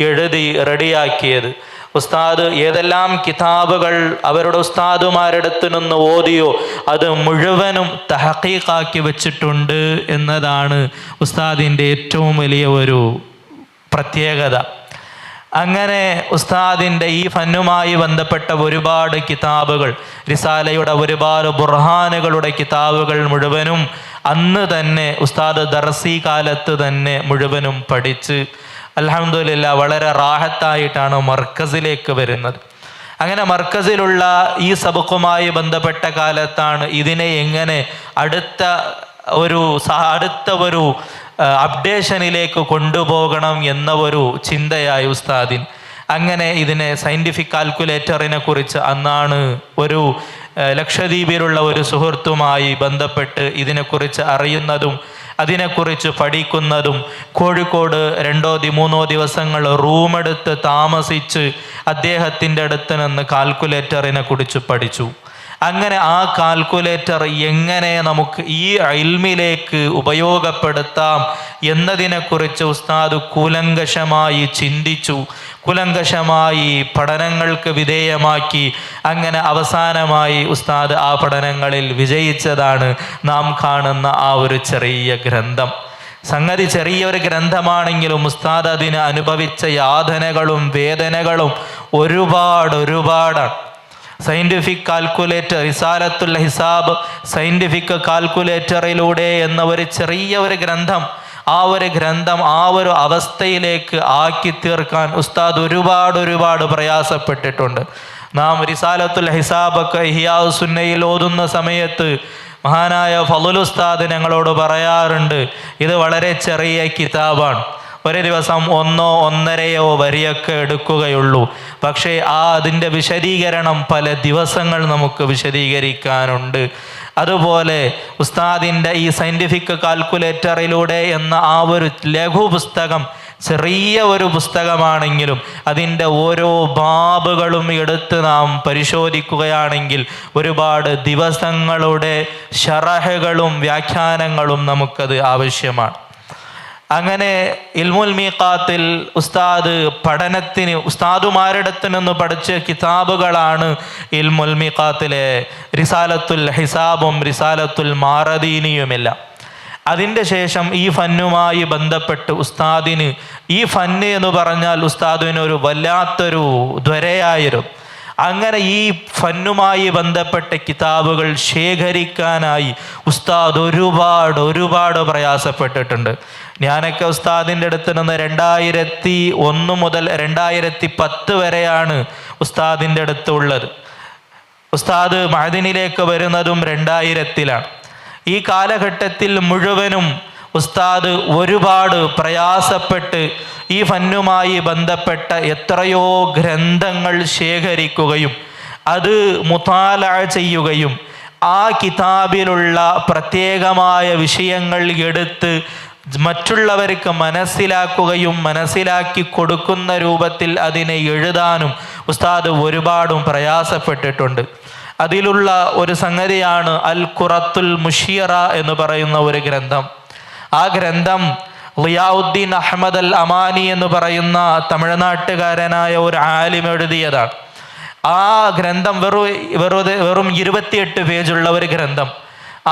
എഴുതി റെഡിയാക്കിയത്. ഉസ്താദ് ഏതെല്ലാം കിതാബുകൾ അവരുടെ ഉസ്താദുമാരടുത്ത് നിന്ന് ഓതിയോ അത് മുഴുവനും തഹഖീഖാക്കി വെച്ചിട്ടുണ്ട് എന്നതാണ് ഉസ്താദിൻ്റെ ഏറ്റവും വലിയ ഒരു പ്രത്യേകത. അങ്ങനെ ഉസ്താദിൻ്റെ ഈ ഫന്നുമായി ബന്ധപ്പെട്ട ഒരുപാട് കിതാബുകൾ, റിസാലയുടെ ഒരുപാട് ബുർഹാനുകളുടെ കിതാബുകൾ മുഴുവനും അന്ന് തന്നെ ഉസ്താദ് ദർസി കാലത്ത് തന്നെ മുഴുവനും പഠിച്ച് അൽഹംദുലില്ലാ വളരെ റാഹത്തായിട്ടാണ് മർക്കസിലേക്ക് വരുന്നത്. അങ്ങനെ മർക്കസിലുള്ള ഈ സബക്കുമായി ബന്ധപ്പെട്ട കാലത്താണ് ഇതിനെ എങ്ങനെ അടുത്ത ഒരു അപ്ഡേഷനിലേക്ക് കൊണ്ടുപോകണം എന്ന ഒരു ചിന്തയായി ഉസ്താദിന്. അങ്ങനെ ഇതിനെ സയൻറ്റിഫിക് കാൽക്കുലേറ്ററിനെ കുറിച്ച് അന്നാണ് ഒരു ലക്ഷദ്വീപിലുള്ള ഒരു സുഹൃത്തുമായി ബന്ധപ്പെട്ട് ഇതിനെക്കുറിച്ച് അറിയുന്നതും അതിനെക്കുറിച്ച് പഠിക്കുന്നതും. കോഴിക്കോട് 2-3 ദിവസങ്ങൾ റൂമെടുത്ത് താമസിച്ച് അദ്ദേഹത്തിൻ്റെ അടുത്ത് നിന്ന് കാൽക്കുലേറ്ററിനെ കുറിച്ച് പഠിച്ചു. അങ്ങനെ ആ കാൽക്കുലേറ്റർ എങ്ങനെ നമുക്ക് ഈ ഇൽമിലേക്ക് ഉപയോഗപ്പെടുത്താം എന്നതിനെക്കുറിച്ച് ഉസ്താദ് കൂലങ്കഷമായി ചിന്തിച്ചു, കൂലങ്കഷമായി പഠനങ്ങൾക്ക് വിധേയമാക്കി. അങ്ങനെ അവസാനമായി ഉസ്താദ് ആ പഠനങ്ങളിൽ വിജയിച്ചതാണ് നാം കാണുന്ന ആ ഒരു ചെറിയ ഗ്രന്ഥം. സംഗതി ചെറിയൊരു ഗ്രന്ഥമാണെങ്കിലും ഉസ്താദ് അതിന് അനുഭവിച്ച യാതനകളും വേദനകളും ഒരുപാടാണ്. സയൻറ്റിഫിക് കാൽക്കുലേറ്റർ, റിസാലത്തുൽ ഹിസാബ് സയൻറ്റിഫിക് കാൽക്കുലേറ്ററിലൂടെ എന്ന ഒരു ചെറിയ ഒരു ഗ്രന്ഥം, ആ ഒരു ഗ്രന്ഥം ആ ഒരു അവസ്ഥയിലേക്ക് ആക്കി തീർക്കാൻ ഉസ്താദ് ഒരുപാട് പ്രയാസപ്പെട്ടിട്ടുണ്ട്. നാം റിസാലത്തുൽ ഹിസാബൊക്കെ ഇഹ്യാ സുന്നയിൽ ഓതുന്ന സമയത്ത് മഹാനായ ഫളുൽ ഉസ്താദ് ഞങ്ങളോട് പറയാറുണ്ട്, ഇത് വളരെ ചെറിയ കിതാബാണ്, ഒരു ദിവസം 1-1.5 വരിയൊക്കെ എടുക്കുകയുള്ളൂ. പക്ഷേ അതിൻ്റെ വിശദീകരണം പല ദിവസങ്ങൾ നമുക്ക് വിശദീകരിക്കാനുണ്ട്. അതുപോലെ ഉസ്താദിൻ്റെ ഈ സയൻറ്റിഫിക് കാൽക്കുലേറ്ററിലൂടെ എന്ന ആ ഒരു ലഘു പുസ്തകം, ചെറിയ ഒരു പുസ്തകമാണെങ്കിലും അതിൻ്റെ ഓരോ ബാബുകളും എടുത്ത് നാം പരിശോധിക്കുകയാണെങ്കിൽ ഒരുപാട് ദിവസങ്ങളുടെ ശറഹുകളും വ്യാഖ്യാനങ്ങളും നമുക്കത് ആവശ്യമാണ്. അങ്ങനെ ഇൽമുൽ മീഖാത്തിൽ ഉസ്താദ് പഠനത്തിന് ഉസ്താദുമാരിടത്ത് നിന്ന് പഠിച്ച കിതാബുകളാണ് ഇൽമുൽ മീഖാത്തിലെ റിസാലത്തുൽ ഹിസാബും റിസാലത്തുൽ മാറദീനിയുമെല്ലാം. അതിൻ്റെ ശേഷം ഈ ഫന്നുമായി ബന്ധപ്പെട്ട് ഉസ്താദിന് ഈ ഫന്ന് എന്ന് പറഞ്ഞാൽ ഉസ്താദിനൊരു വല്ലാത്തൊരു ദ്വരയായിരുന്നു. അങ്ങനെ ഈ ഫന്നുമായി ബന്ധപ്പെട്ട കിതാബുകൾ ശേഖരിക്കാനായി ഉസ്താദ് ഒരുപാട് പ്രയാസപ്പെട്ടിട്ടുണ്ട്. ഞാനൊക്കെ ഉസ്താദിൻ്റെ അടുത്ത് നിന്ന് 2001 മുതൽ 2010 വരെയാണ് ഉസ്താദിൻ്റെ അടുത്ത് ഉള്ളത്. ഉസ്താദ് മഅദിനിലേക്ക് വരുന്നതും 2000-ലാണ്. ഈ കാലഘട്ടത്തിൽ മുഴുവനും ഉസ്താദ് ഒരുപാട് പ്രയാസപ്പെട്ട് ഈ ഫന്നുമായി ബന്ധപ്പെട്ട എത്രയോ ഗ്രന്ഥങ്ങൾ ശേഖരിക്കുകയും അത് മുതാലഅ ചെയ്യുകയും ആ കിതാബിലുള്ള പ്രത്യേകമായ വിഷയങ്ങൾ എടുത്ത് മറ്റുള്ളവർക്ക് മനസ്സിലാക്കുകയും മനസ്സിലാക്കി കൊടുക്കുന്ന രൂപത്തിൽ അതിനെ എഴുതാനും ഉസ്താദ് ഒരുപാടും പ്രയാസപ്പെട്ടിട്ടുണ്ട്. അതിലുള്ള ഒരു സംഗതിയാണ് അൽ ഖുറത്തുൽ മുഷീറ എന്ന് പറയുന്ന ഒരു ഗ്രന്ഥം. ആ ഗ്രന്ഥം ളിയാഉദ്ദീൻ അഹ്മദ് അൽ അമാനി എന്ന് പറയുന്ന തമിഴ്നാട്ടുകാരനായ ഒരു ആലിം എഴുതിയതാണ്. ആ ഗ്രന്ഥം വെറും 28 പേജുള്ള ഒരു ഗ്രന്ഥം.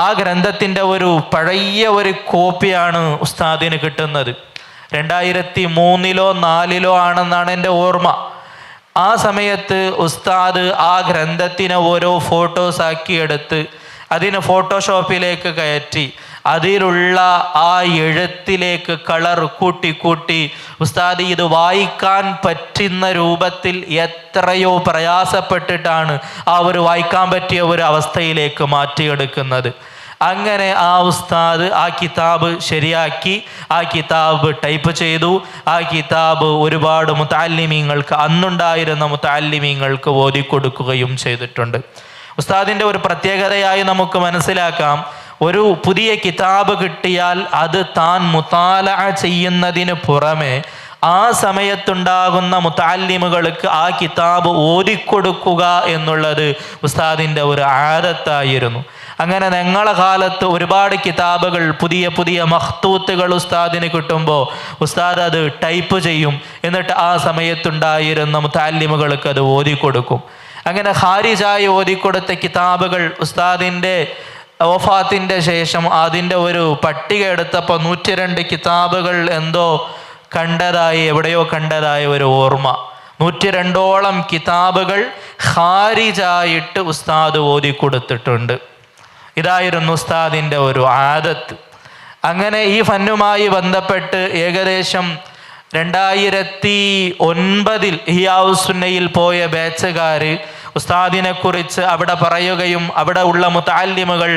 ആ ഗ്രന്ഥത്തിൻ്റെ ഒരു പഴയ ഒരു കോപ്പിയാണ് ഉസ്താദിന് കിട്ടുന്നത്. 2003-ലോ 2004-ലോ ആണെന്നാണ് എൻ്റെ ഓർമ്മ. ആ സമയത്ത് ഉസ്താദ് ആ ഗ്രന്ഥത്തിനെ ഓരോ ഫോട്ടോസാക്കി എടുത്ത് അതിന് ഫോട്ടോഷോപ്പിലേക്ക് കയറ്റി അതിലുള്ള ആ എഴുത്തിലേക്ക് കളർ കൂട്ടി ഉസ്താദ് ഇത് വായിക്കാൻ പറ്റുന്ന രൂപത്തിൽ എത്രയോ പ്രയാസപ്പെട്ടിട്ടാണ് ആ ഒരു വായിക്കാൻ പറ്റിയ ഒരു അവസ്ഥയിലേക്ക് മാറ്റിയെടുക്കുന്നത്. അങ്ങനെ ആ ഉസ്താദ് ആ കിതാബ് ശരിയാക്കി ആ കിതാബ് ടൈപ്പ് ചെയ്തു. ആ കിതാബ് ഒരുപാട് മുതഅല്ലിമീങ്ങൾക്ക്, അന്നുണ്ടായിരുന്ന മുതഅല്ലിമീങ്ങൾക്ക് ഓതിക്കൊടുക്കുകയും ചെയ്തിട്ടുണ്ട്. ഉസ്താദിൻ്റെ ഒരു പ്രത്യേകതയായി നമുക്ക് മനസ്സിലാക്കാം, ഒരു പുതിയ കിതാബ് കിട്ടിയാൽ അത് താൻ മുതാലഅ ചെയ്യുന്നതിന് പുറമെ ആ സമയത്തുണ്ടാകുന്ന മുതഅല്ലിമുകൾക്ക് ആ കിതാബ് ഓതിക്കൊടുക്കുക എന്നുള്ളത് ഉസ്താദിൻ്റെ ഒരു ആദത്തായിരുന്നു. അങ്ങനെ ഞങ്ങളെ കാലത്ത് ഒരുപാട് കിതാബുകൾ, പുതിയ മഖ്തൂത്തുകൾ ഉസ്താദിന് കിട്ടുമ്പോൾ ഉസ്താദ് അത് ടൈപ്പ് ചെയ്യും. എന്നിട്ട് ആ സമയത്തുണ്ടായിരുന്ന മുതഅല്ലിമുകൾക്ക് അത് ഓതിക്കൊടുക്കും. അങ്ങനെ ഖാരിജായി ഓതിക്കൊടുത്ത കിതാബുകൾ ഉസ്താദിൻ്റെ വഫാത്തിൻ്റെ ശേഷം അതിൻ്റെ ഒരു പട്ടിക എടുത്തപ്പോൾ 102 കിതാബുകൾ എവിടെയോ കണ്ടതായ ഒരു ഓർമ്മ. 102ഓളം കിതാബുകൾ ഖാരിജായിട്ട് ഉസ്താദ് ഓതിക്കൊടുത്തിട്ടുണ്ട്. ഇതായിരുന്നു ഉസ്താദിൻ്റെ ഒരു ആദത്ത്. അങ്ങനെ ഈ ഫന്നുമായി ബന്ധപ്പെട്ട് ഏകദേശം 2009 ഇഹ്യാഉസ്സുന്നയിൽ പോയ ബാച്ചുകാർ ഉസ്താദിനെ കുറിച്ച് അവിടെ പറയുകയും അവിടെ ഉള്ള മുതഅല്ലിമുകൾ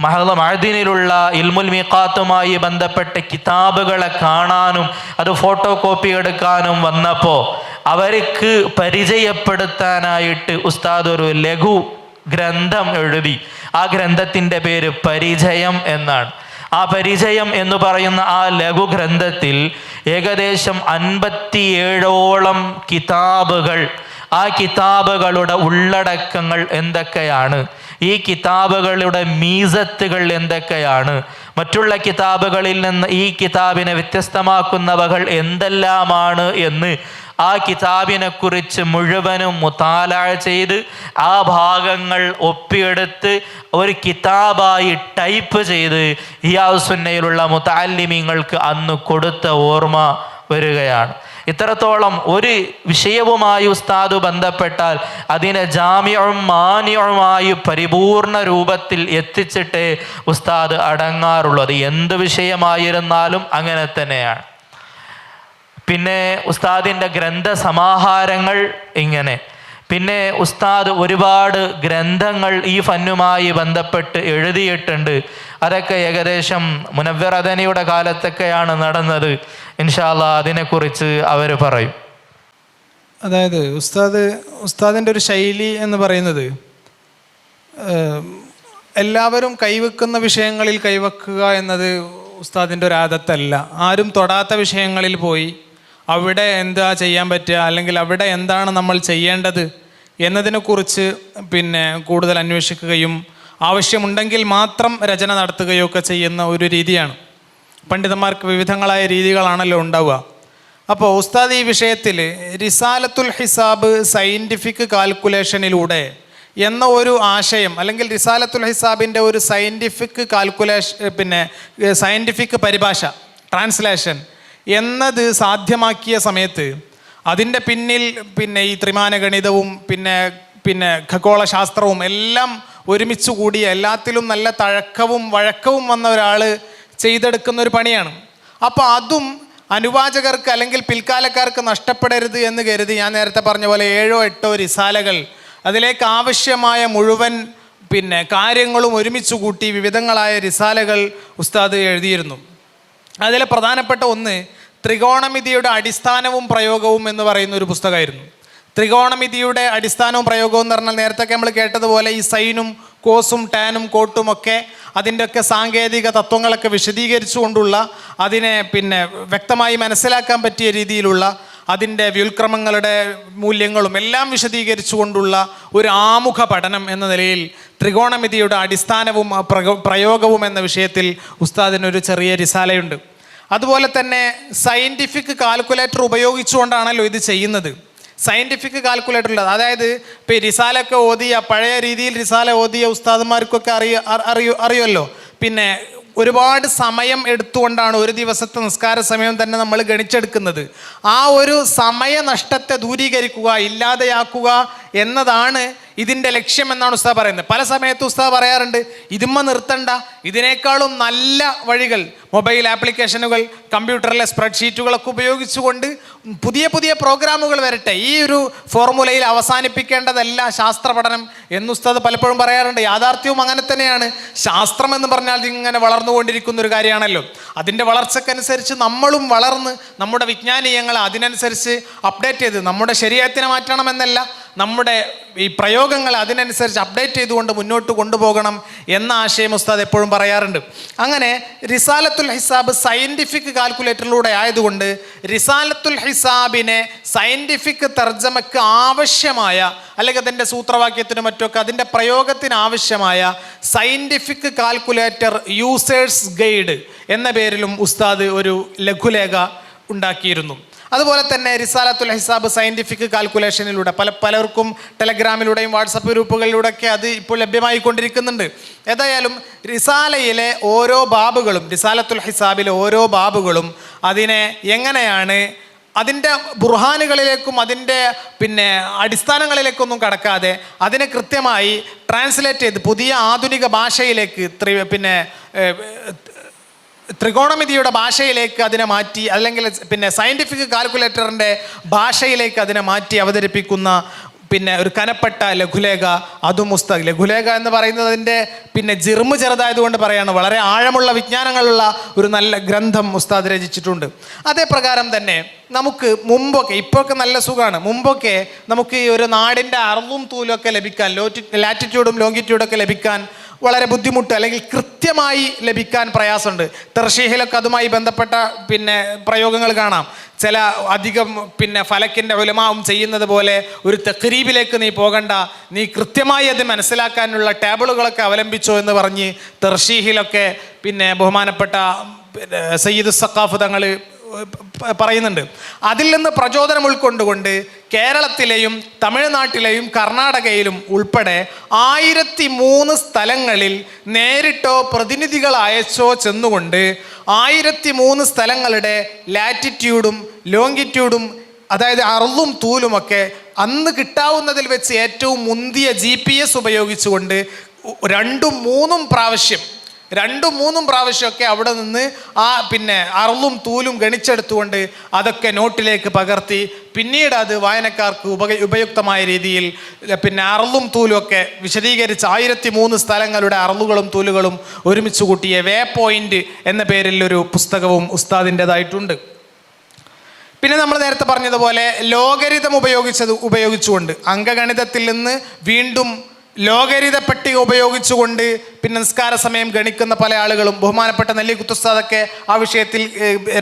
മഅദിനിലുള്ള ഇൽമുൽ മീഖാത്തുമായി ബന്ധപ്പെട്ട കിതാബുകളെ കാണാനും അത് ഫോട്ടോ കോപ്പി എടുക്കാനും വന്നപ്പോൾ അവർക്ക് പരിചയപ്പെടുത്താനായിട്ട് ഉസ്താദ് ഒരു ലഘു ഗ്രന്ഥം എഴുതി. ആ ഗ്രന്ഥത്തിൻ്റെ പേര് പരിചയം എന്നാണ്. ആ പരിചയം എന്ന് പറയുന്ന ആ ലഘു ഗ്രന്ഥത്തിൽ ഏകദേശം 57ഓളം കിതാബുകൾ, ആ കിതാബുകളുടെ ഉള്ളടക്കങ്ങൾ എന്തൊക്കെയാണ്, ഈ കിതാബുകളുടെ മീസത്തുകൾ എന്തൊക്കെയാണ്, മറ്റുള്ള കിതാബുകളിൽ നിന്ന് ഈ കിതാബിനെ വ്യത്യസ്തമാക്കുന്നവകൾ എന്തെല്ലാമാണ് എന്ന് ആ കിതാബിനെ കുറിച്ച് മുഴുവനും മുതാലഅ ചെയ്ത് ആ ഭാഗങ്ങൾ ഒപ്പിയെടുത്ത് ഒരു കിതാബായി ടൈപ്പ് ചെയ്ത് ഇഹ്യാഉസ്സുന്നയിലുള്ള മുതഅല്ലിമീങ്ങൾക്ക് അന്ന് കൊടുത്ത ഓർമ്മ വരികയാണ്. ഇത്രത്തോളം ഒരു വിഷയവുമായി ഉസ്താദ് ബന്ധപ്പെട്ടാൽ അതിനെ ജാമിഉം മാനിഉമായി പരിപൂർണ രൂപത്തിൽ എത്തിച്ചിട്ടേ ഉസ്താദ് അടങ്ങാറുള്ളത്. എന്ത് വിഷയമായിരുന്നാലും അങ്ങനെ തന്നെയാണ്. പിന്നെ ഉസ്താദിൻ്റെ ഗ്രന്ഥസമാഹാരങ്ങൾ ഇങ്ങനെ. പിന്നെ ഉസ്താദ് ഒരുപാട് ഗ്രന്ഥങ്ങൾ ഈ ഫന്നുമായി ബന്ധപ്പെട്ട് എഴുതിയിട്ടുണ്ട്. അതൊക്കെ ഏകദേശം മുനവ്വിർ അദനിയുടെ കാലത്തൊക്കെയാണ് നടന്നത്. ഇൻഷാ അല്ലാഹ് അതിനെക്കുറിച്ച് അവർ പറയും. അതായത് ഉസ്താദിൻ്റെ ഒരു ശൈലി എന്ന് പറയുന്നത് എല്ലാവരും കൈവെക്കുന്ന വിഷയങ്ങളിൽ കൈവെക്കുക എന്നത് ഉസ്താദിൻ്റെ ഒരു ആദത്തല്ല. ആരും തൊടാത്ത വിഷയങ്ങളിൽ പോയി അവിടെ എന്താ ചെയ്യാൻ പറ്റുക, അല്ലെങ്കിൽ അവിടെ എന്താണ് നമ്മൾ ചെയ്യേണ്ടത് എന്നതിനെക്കുറിച്ച് കൂടുതൽ അന്വേഷിക്കുകയും ആവശ്യമുണ്ടെങ്കിൽ മാത്രം രചന നടത്തുകയോ ഒക്കെ ചെയ്യുന്ന ഒരു രീതിയാണ്. പണ്ഡിതന്മാർക്ക് വിവിധങ്ങളായ രീതികളാണല്ലോ ഉണ്ടാവുക. അപ്പോൾ ഉസ്താദ് ഈ വിഷയത്തിൽ റിസാലത്തുൽ ഹിസാബ് സയൻറ്റിഫിക് കാൽക്കുലേഷനിലൂടെ എന്ന ഒരു ആശയം, അല്ലെങ്കിൽ റിസാലത്തുൽ ഹിസാബിൻ്റെ ഒരു സയൻറ്റിഫിക് സയൻറ്റിഫിക് പരിഭാഷ, ട്രാൻസ്ലേഷൻ എന്നത് സാധ്യമാക്കിയ സമയത്ത് അതിൻ്റെ പിന്നിൽ ഈ ത്രിമാന ഗണിതവും പിന്നെ ഖഗോള ശാസ്ത്രവും എല്ലാം ഒരുമിച്ച് കൂടിയ എല്ലാത്തിലും നല്ല തഴക്കവും വഴക്കവും വന്ന ഒരാൾ ചെയ്തെടുക്കുന്ന ഒരു പണിയാണ്. അപ്പോൾ അതും അനുവാചകർക്ക് അല്ലെങ്കിൽ പിൽക്കാലക്കാർക്ക് നഷ്ടപ്പെടരുത് എന്ന് കരുതി ഞാൻ നേരത്തെ പറഞ്ഞ പോലെ 7-8 റിസാലകൾ അതിലേക്ക് ആവശ്യമായ മുഴുവൻ കാര്യങ്ങളും ഒരുമിച്ച് കൂട്ടി വിവിധങ്ങളായ റിസാലകൾ ഉസ്താദ് എഴുതിയിരുന്നു. അതിലെ പ്രധാനപ്പെട്ട ഒന്ന് ത്രികോണമിതിയുടെ അടിസ്ഥാനവും പ്രയോഗവും എന്ന് പറയുന്ന ഒരു പുസ്തകമായിരുന്നു. ത്രികോണമിതിയുടെ അടിസ്ഥാനവും പ്രയോഗവും എന്ന് പറഞ്ഞാൽ നേരത്തെ നമ്മൾ കേട്ടതുപോലെ ഈ സൈനും കോസും ടാനും കോട്ടും ഒക്കെ അതിൻ്റെയൊക്കെ സാങ്കേതിക തത്വങ്ങളൊക്കെ വിശദീകരിച്ചുകൊണ്ടുള്ള അതിനെ വ്യക്തമായി മനസ്സിലാക്കാൻ പറ്റിയ രീതിയിലുള്ള അതിൻ്റെ വ്യുൽക്രമങ്ങളുടെ മൂല്യങ്ങളും എല്ലാം വിശദീകരിച്ചുകൊണ്ടുള്ള ഒരു ആമുഖ പഠനം എന്ന നിലയിൽ ത്രികോണമിതിയുടെ അടിസ്ഥാനവും പ്രയോഗവും എന്ന വിഷയത്തിൽ ഉസ്താദിനൊരു ചെറിയ റിസാലയുണ്ട്. അതുപോലെ തന്നെ സയൻറ്റിഫിക് കാൽക്കുലേറ്റർ ഉപയോഗിച്ചുകൊണ്ടാണല്ലോ ഇത് ചെയ്യുന്നത്. സയൻറ്റിഫിക് കാൽക്കുലേറ്റർ ഉള്ളത്, അതായത് ഇപ്പോൾ റിസാലൊക്കെ ഓതിയ പഴയ രീതിയിൽ റിസാല ഓതിയ ഉസ്താദന്മാർക്കൊക്കെ അറിയുമല്ലോ. ഒരുപാട് സമയം എടുത്തുകൊണ്ടാണ് ഒരു ദിവസത്തെ നിസ്കാര സമയം തന്നെ നമ്മൾ ഗണിച്ചെടുക്കുന്നത്. ആ ഒരു സമയനഷ്ടത്തെ ദൂരീകരിക്കുക, ഇല്ലാതെയാക്കുക എന്നതാണ് ഇതിൻ്റെ ലക്ഷ്യമെന്നാണ് ഉസ്താദ് പറയുന്നത്. പല സമയത്തും ഉസ്താദ് പറയാറുണ്ട്, ഇതിന്മ നിർത്തണ്ട, ഇതിനേക്കാളും നല്ല വഴികൾ മൊബൈൽ ആപ്ലിക്കേഷനുകൾ, കമ്പ്യൂട്ടറിലെ സ്പ്രെഡ്ഷീറ്റുകളൊക്കെ ഉപയോഗിച്ചുകൊണ്ട് പുതിയ പുതിയ പ്രോഗ്രാമുകൾ വരട്ടെ, ഈ ഒരു ഫോർമുലയിൽ അവസാനിപ്പിക്കേണ്ടതല്ല ശാസ്ത്ര പഠനം എന്ന് ഉസ്താദ് പലപ്പോഴും പറയാറുണ്ട്. യാഥാർത്ഥ്യവും അങ്ങനെ തന്നെയാണ്. ശാസ്ത്രം എന്ന് പറഞ്ഞാൽ ഇങ്ങനെ വളർന്നുകൊണ്ടിരിക്കുന്ന ഒരു കാര്യമാണല്ലോ. അതിൻ്റെ വളർച്ചക്കനുസരിച്ച് നമ്മളും വളർന്ന് നമ്മുടെ വിജ്ഞാനീയങ്ങൾ അതിനനുസരിച്ച് അപ്ഡേറ്റ് ചെയ്ത് നമ്മുടെ ശരീരത്തിനെ മാറ്റണമെന്നല്ല, നമ്മുടെ ഈ പ്രയോഗങ്ങൾ അതിനനുസരിച്ച് അപ്ഡേറ്റ് ചെയ്തുകൊണ്ട് മുന്നോട്ട് കൊണ്ടുപോകണം എന്ന ആശയം ഉസ്താദ് എപ്പോഴും പറയാറുണ്ട്. അങ്ങനെ റിസാലത്തുൽ ഹിസാബ് സയൻറ്റിഫിക് കാൽക്കുലേറ്ററിലൂടെ ആയതുകൊണ്ട് റിസാലത്തുൽ ഹിസാബിനെ സയൻറ്റിഫിക് തർജ്ജമയ്ക്ക് ആവശ്യമായ, അല്ലെങ്കിൽ അതിൻ്റെ സൂത്രവാക്യത്തിനും മറ്റൊക്കെ അതിൻ്റെ പ്രയോഗത്തിന് ആവശ്യമായ സയൻറ്റിഫിക് കാൽക്കുലേറ്റർ യൂസേഴ്സ് ഗൈഡ് എന്ന പേരിലും ഉസ്താദ് ഒരു ലഘുലേഖ ഉണ്ടാക്കിയിരുന്നു. അതുപോലെ തന്നെ റിസാലത്തുൽ ഹിസാബ് സയൻറ്റിഫിക് കാൽക്കുലേഷനിലൂടെ പലർക്കും ടെലഗ്രാമിലൂടെയും വാട്സപ്പ് ഗ്രൂപ്പുകളിലൂടെയൊക്കെ അത് ഇപ്പോൾ ലഭ്യമായിക്കൊണ്ടിരിക്കുന്നുണ്ട്. ഏതായാലും റിസാലയിലെ ഓരോ ബാബുകളും, റിസാലത്തുൽ ഹിസാബിലെ ഓരോ ബാബുകളും അതിനെ എങ്ങനെയാണ് അതിൻ്റെ ബുർഹാനുകളിലേക്കും അതിൻ്റെ അടിസ്ഥാനങ്ങളിലേക്കൊന്നും കടക്കാതെ അതിനെ കൃത്യമായി ട്രാൻസ്ലേറ്റ് ചെയ്ത് പുതിയ ആധുനിക ഭാഷയിലേക്ക് ത്രികോണമിതിയുടെ ഭാഷയിലേക്ക് അതിനെ മാറ്റി, അല്ലെങ്കിൽ സയൻറ്റിഫിക് കാൽക്കുലേറ്ററിൻ്റെ ഭാഷയിലേക്ക് അതിനെ മാറ്റി അവതരിപ്പിക്കുന്ന ഒരു കനപ്പെട്ട ലഘുലേഖ, അതും ഉസ്താദ്. ലഘുലേഖ എന്ന് പറയുന്നത് അതിൻ്റെ ജിർമ് ചെറുതായതുകൊണ്ട് പറയാണ്, വളരെ ആഴമുള്ള വിജ്ഞാനങ്ങളുള്ള ഒരു നല്ല ഗ്രന്ഥം ഉസ്താദ് രചിച്ചിട്ടുണ്ട്. അതേ പ്രകാരം തന്നെ നമുക്ക് മുമ്പൊക്കെ, ഇപ്പോഴൊക്കെ നല്ല സുഖമാണ്, മുമ്പൊക്കെ നമുക്ക് ഈ ഒരു നാടിൻ്റെ അർവും തൂലൊക്കെ ലഭിക്കാൻ, ലാറ്റിറ്റ്യൂഡും ലോങ്കിറ്റ്യൂഡൊക്കെ ലഭിക്കാൻ വളരെ ബുദ്ധിമുട്ട്, അല്ലെങ്കിൽ കൃത്യമായി ലഭിക്കാൻ പ്രയാസമുണ്ട്. തർശീഹിലൊക്കെ അതുമായി ബന്ധപ്പെട്ട പ്രയോഗങ്ങൾ കാണാം. ചില അധികം ഫലക്കിൻ്റെ ഉലമാവും ചെയ്യുന്നത് പോലെ ഒരു തഖ്രീബിലേക്ക് നീ പോകണ്ട, നീ കൃത്യമായി അത് മനസ്സിലാക്കാനുള്ള ടേബിളുകളൊക്കെ അവലംബിച്ചോ എന്ന് പറഞ്ഞ് തർശീഹിലൊക്കെ ബഹുമാനപ്പെട്ട സയ്യിദ് സഖാഫ് തങ്ങൾ പറയുന്നുണ്ട്. അതിൽ നിന്ന് പ്രചോദനം ഉൾക്കൊണ്ടുകൊണ്ട് കേരളത്തിലെയും തമിഴ്നാട്ടിലെയും കർണാടകയിലും ഉൾപ്പെടെ 1003 സ്ഥലങ്ങളിൽ നേരിട്ടോ പ്രതിനിധികൾ അയച്ചോ ചെന്നുകൊണ്ട് 1003 സ്ഥലങ്ങളുടെ ലാറ്റിറ്റ്യൂഡും ലോങ്കിറ്റ്യൂഡും, അതായത് അർളും തൂലുമൊക്കെ അന്ന് കിട്ടാവുന്നതിൽ വെച്ച് ഏറ്റവും മുന്തിയ GPS ഉപയോഗിച്ചുകൊണ്ട് 2-3 പ്രാവശ്യമൊക്കെ അവിടെ നിന്ന് അർളും തൂലും ഗണിച്ചെടുത്തുകൊണ്ട് അതൊക്കെ നോട്ടിലേക്ക് പകർത്തി പിന്നീട് അത് വായനക്കാർക്ക് ഉപയുക്തമായ രീതിയിൽ അർളും തൂലും ഒക്കെ വിശദീകരിച്ച് 1003 സ്ഥലങ്ങളുടെ അർളുകളും തൂലുകളും ഒരുമിച്ച് കൂട്ടിയ വേ പോയിന്റ് എന്ന പേരിൽ ഒരു പുസ്തകവും ഉസ്താദിൻ്റെതായിട്ടുണ്ട്. പിന്നെ നമ്മൾ നേരത്തെ പറഞ്ഞതുപോലെ ലോഗരിതം ഉപയോഗിച്ചുകൊണ്ട് അംഗഗണിതത്തിൽ നിന്ന് വീണ്ടും ലോകരിത പട്ടിക ഉപയോഗിച്ചുകൊണ്ട് നിസ്കാര സമയം ഗണിക്കുന്ന പല ആളുകളും, ബഹുമാനപ്പെട്ട നെല്ലിക്കുത്ത് ഉസ്താദൊക്കെ ആ വിഷയത്തിൽ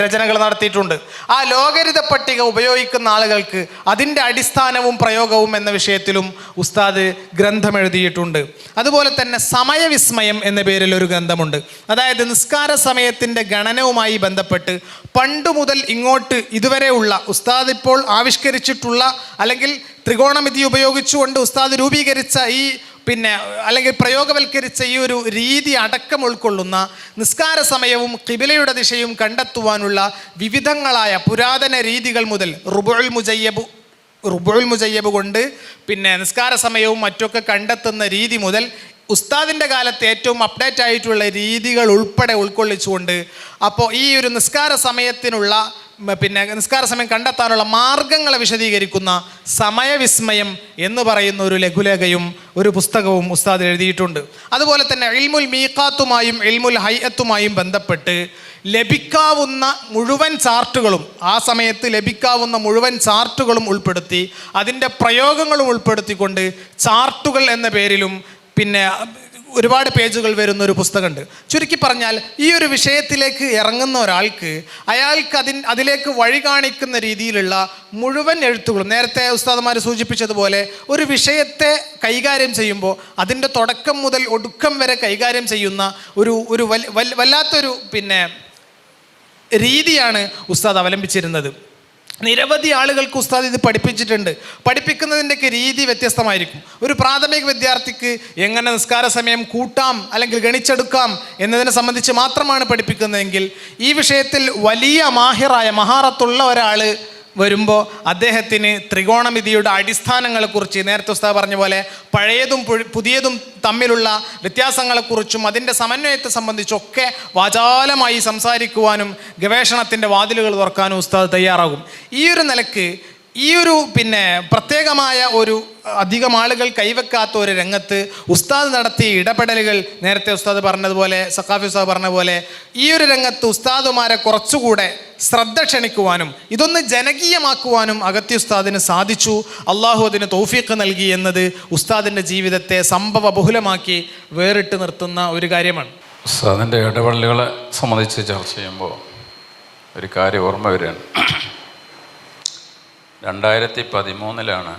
രചനകൾ നടത്തിയിട്ടുണ്ട്. ആ ലോകരിത പട്ടിക ഉപയോഗിക്കുന്ന ആളുകൾക്ക് അതിൻ്റെ അടിസ്ഥാനവും പ്രയോഗവും എന്ന വിഷയത്തിലും ഉസ്താദ് ഗ്രന്ഥം എഴുതിയിട്ടുണ്ട്. അതുപോലെ തന്നെ സമയവിസ്മയം എന്ന പേരിൽ ഒരു ഗ്രന്ഥമുണ്ട്. അതായത് നിസ്കാര സമയത്തിൻ്റെ ഗണനവുമായി ബന്ധപ്പെട്ട് പണ്ട് മുതൽ ഇങ്ങോട്ട് ഇതുവരെ ഉള്ള ഉസ്താദ് ഇപ്പോൾ ആവിഷ്കരിച്ചിട്ടുള്ള, അല്ലെങ്കിൽ ത്രികോണമിതി ഉപയോഗിച്ചുകൊണ്ട് ഉസ്താദ് രൂപീകരിച്ച ഈ അല്ലെങ്കിൽ പ്രയോഗവൽക്കരിച്ച ഈ ഒരു രീതി അടക്കം ഉൾക്കൊള്ളുന്ന നിസ്കാര സമയവും ഖിബിലയുടെ ദിശയും കണ്ടെത്തുവാനുള്ള വിവിധങ്ങളായ പുരാതന രീതികൾ മുതൽ റുബുൽ മുജയ്യബ് റുബുൽ മുജയ്യബ് കൊണ്ട് പിന്നെ നിസ്കാര സമയവും മറ്റൊക്കെ കണ്ടെത്തുന്ന രീതി മുതൽ ഉസ്താദിൻ്റെ കാലത്ത് ഏറ്റവും അപ്ഡേറ്റ് ആയിട്ടുള്ള രീതികൾ ഉൾപ്പെടെ ഉൾക്കൊള്ളിച്ചുകൊണ്ട് അപ്പോൾ ഈ ഒരു നിസ്കാര സമയത്തിനുള്ള പിന്നെ നിസ്കാര സമയം കണ്ടെത്താനുള്ള മാർഗങ്ങളെ വിശദീകരിക്കുന്ന സമയവിസ്മയം എന്ന് പറയുന്ന ഒരു ലഘുലേഖയും ഒരു പുസ്തകവും ഉസ്താദ് എഴുതിയിട്ടുണ്ട്. അതുപോലെ തന്നെ ഇൽമുൽ മീഖാത്തുമായും ഇൽമുൽ ഹൈഅത്തുമായും ബന്ധപ്പെട്ട് ലഭിക്കാവുന്ന മുഴുവൻ ചാർട്ടുകളും ആ സമയത്ത് ലഭിക്കാവുന്ന മുഴുവൻ ചാർട്ടുകളും ഉൾപ്പെടുത്തി അതിൻ്റെ പ്രയോഗങ്ങളും ഉൾപ്പെടുത്തിക്കൊണ്ട് ചാർട്ടുകൾ എന്ന പേരിലും പിന്നെ ഒരുപാട് പേജുകൾ വരുന്ന ഒരു പുസ്തകമുണ്ട്. ചുരുക്കി പറഞ്ഞാൽ ഈ ഒരു വിഷയത്തിലേക്ക് ഇറങ്ങുന്ന ഒരാൾക്ക് അതിലേക്ക് വഴി കാണിക്കുന്ന രീതിയിലുള്ള മുഴുവൻ എഴുത്തുകളും, നേരത്തെ ഉസ്താദുമാർ സൂചിപ്പിച്ചതുപോലെ ഒരു വിഷയത്തെ കൈകാര്യം ചെയ്യുമ്പോൾ അതിൻ്റെ തുടക്കം മുതൽ ഒടുക്കം വരെ കൈകാര്യം ചെയ്യുന്ന ഒരു വല്ലാത്തൊരു പിന്നെ രീതിയാണ് ഉസ്താദ് അവലംബിച്ചിരുന്നത്. നിരവധി ആളുകൾക്ക് ഉസ്താദ് ഇത് പഠിപ്പിച്ചിട്ടുണ്ട്. പഠിപ്പിക്കുന്നതിൻ്റെയൊക്കെ രീതി വ്യത്യസ്തമായിരിക്കും. ഒരു പ്രാഥമിക വിദ്യാർത്ഥിക്ക് എങ്ങനെ നിസ്കാര സമയം കൂട്ടാം അല്ലെങ്കിൽ ഗണിച്ചെടുക്കാം എന്നതിനെ സംബന്ധിച്ച് മാത്രമാണ് പഠിപ്പിക്കുന്നതെങ്കിൽ ഈ വിഷയത്തിൽ വലിയ മഹാറത്തുള്ള ഒരാൾ വരുമ്പോൾ അദ്ദേഹത്തിന് ത്രികോണമിതിയുടെ അടിസ്ഥാനങ്ങളെക്കുറിച്ച്, നേരത്തെ ഉസ്താദ് പറഞ്ഞ പോലെ പഴയതും പുതിയതും തമ്മിലുള്ള വ്യത്യാസങ്ങളെക്കുറിച്ചും അതിൻ്റെ സമന്വയത്തെ സംബന്ധിച്ചൊക്കെ വാചാലമായി സംസാരിക്കുവാനും ഗവേഷണത്തിൻ്റെ വാതിലുകൾ തുറക്കാനും ഉസ്താദ് തയ്യാറാകും. ഈ ഒരു നിലക്ക് ഈ ഒരു പിന്നെ പ്രത്യേകമായ ഒരു അധികം ആളുകൾ കൈവെക്കാത്ത ഒരു രംഗത്ത് ഉസ്താദ് നടത്തിയ ഇടപെടലുകൾ, നേരത്തെ ഉസ്താദ് പറഞ്ഞതുപോലെ, സഖാഫി ഉസ്താദ് പറഞ്ഞ പോലെ, ഈ ഒരു രംഗത്ത് ഉസ്താദുമാരെ കുറച്ചുകൂടെ ശ്രദ്ധ ക്ഷണിക്കുവാനും ഇതൊന്ന് ജനകീയമാക്കുവാനും അഗത്തി ഉസ്താദിന് സാധിച്ചു. അള്ളാഹു അതിന് തൗഫീഖ് നൽകി എന്നത് ഉസ്താദിൻ്റെ ജീവിതത്തെ സംഭവ ബഹുലമാക്കി വേറിട്ട് നിർത്തുന്ന ഒരു കാര്യമാണ്. ഉസ്താദിൻ്റെ ഇടപെടലുകളെ സംബന്ധിച്ച് ചർച്ച ചെയ്യുമ്പോൾ ഒരു കാര്യം ഓർമ്മ വരികയാണ്. 2013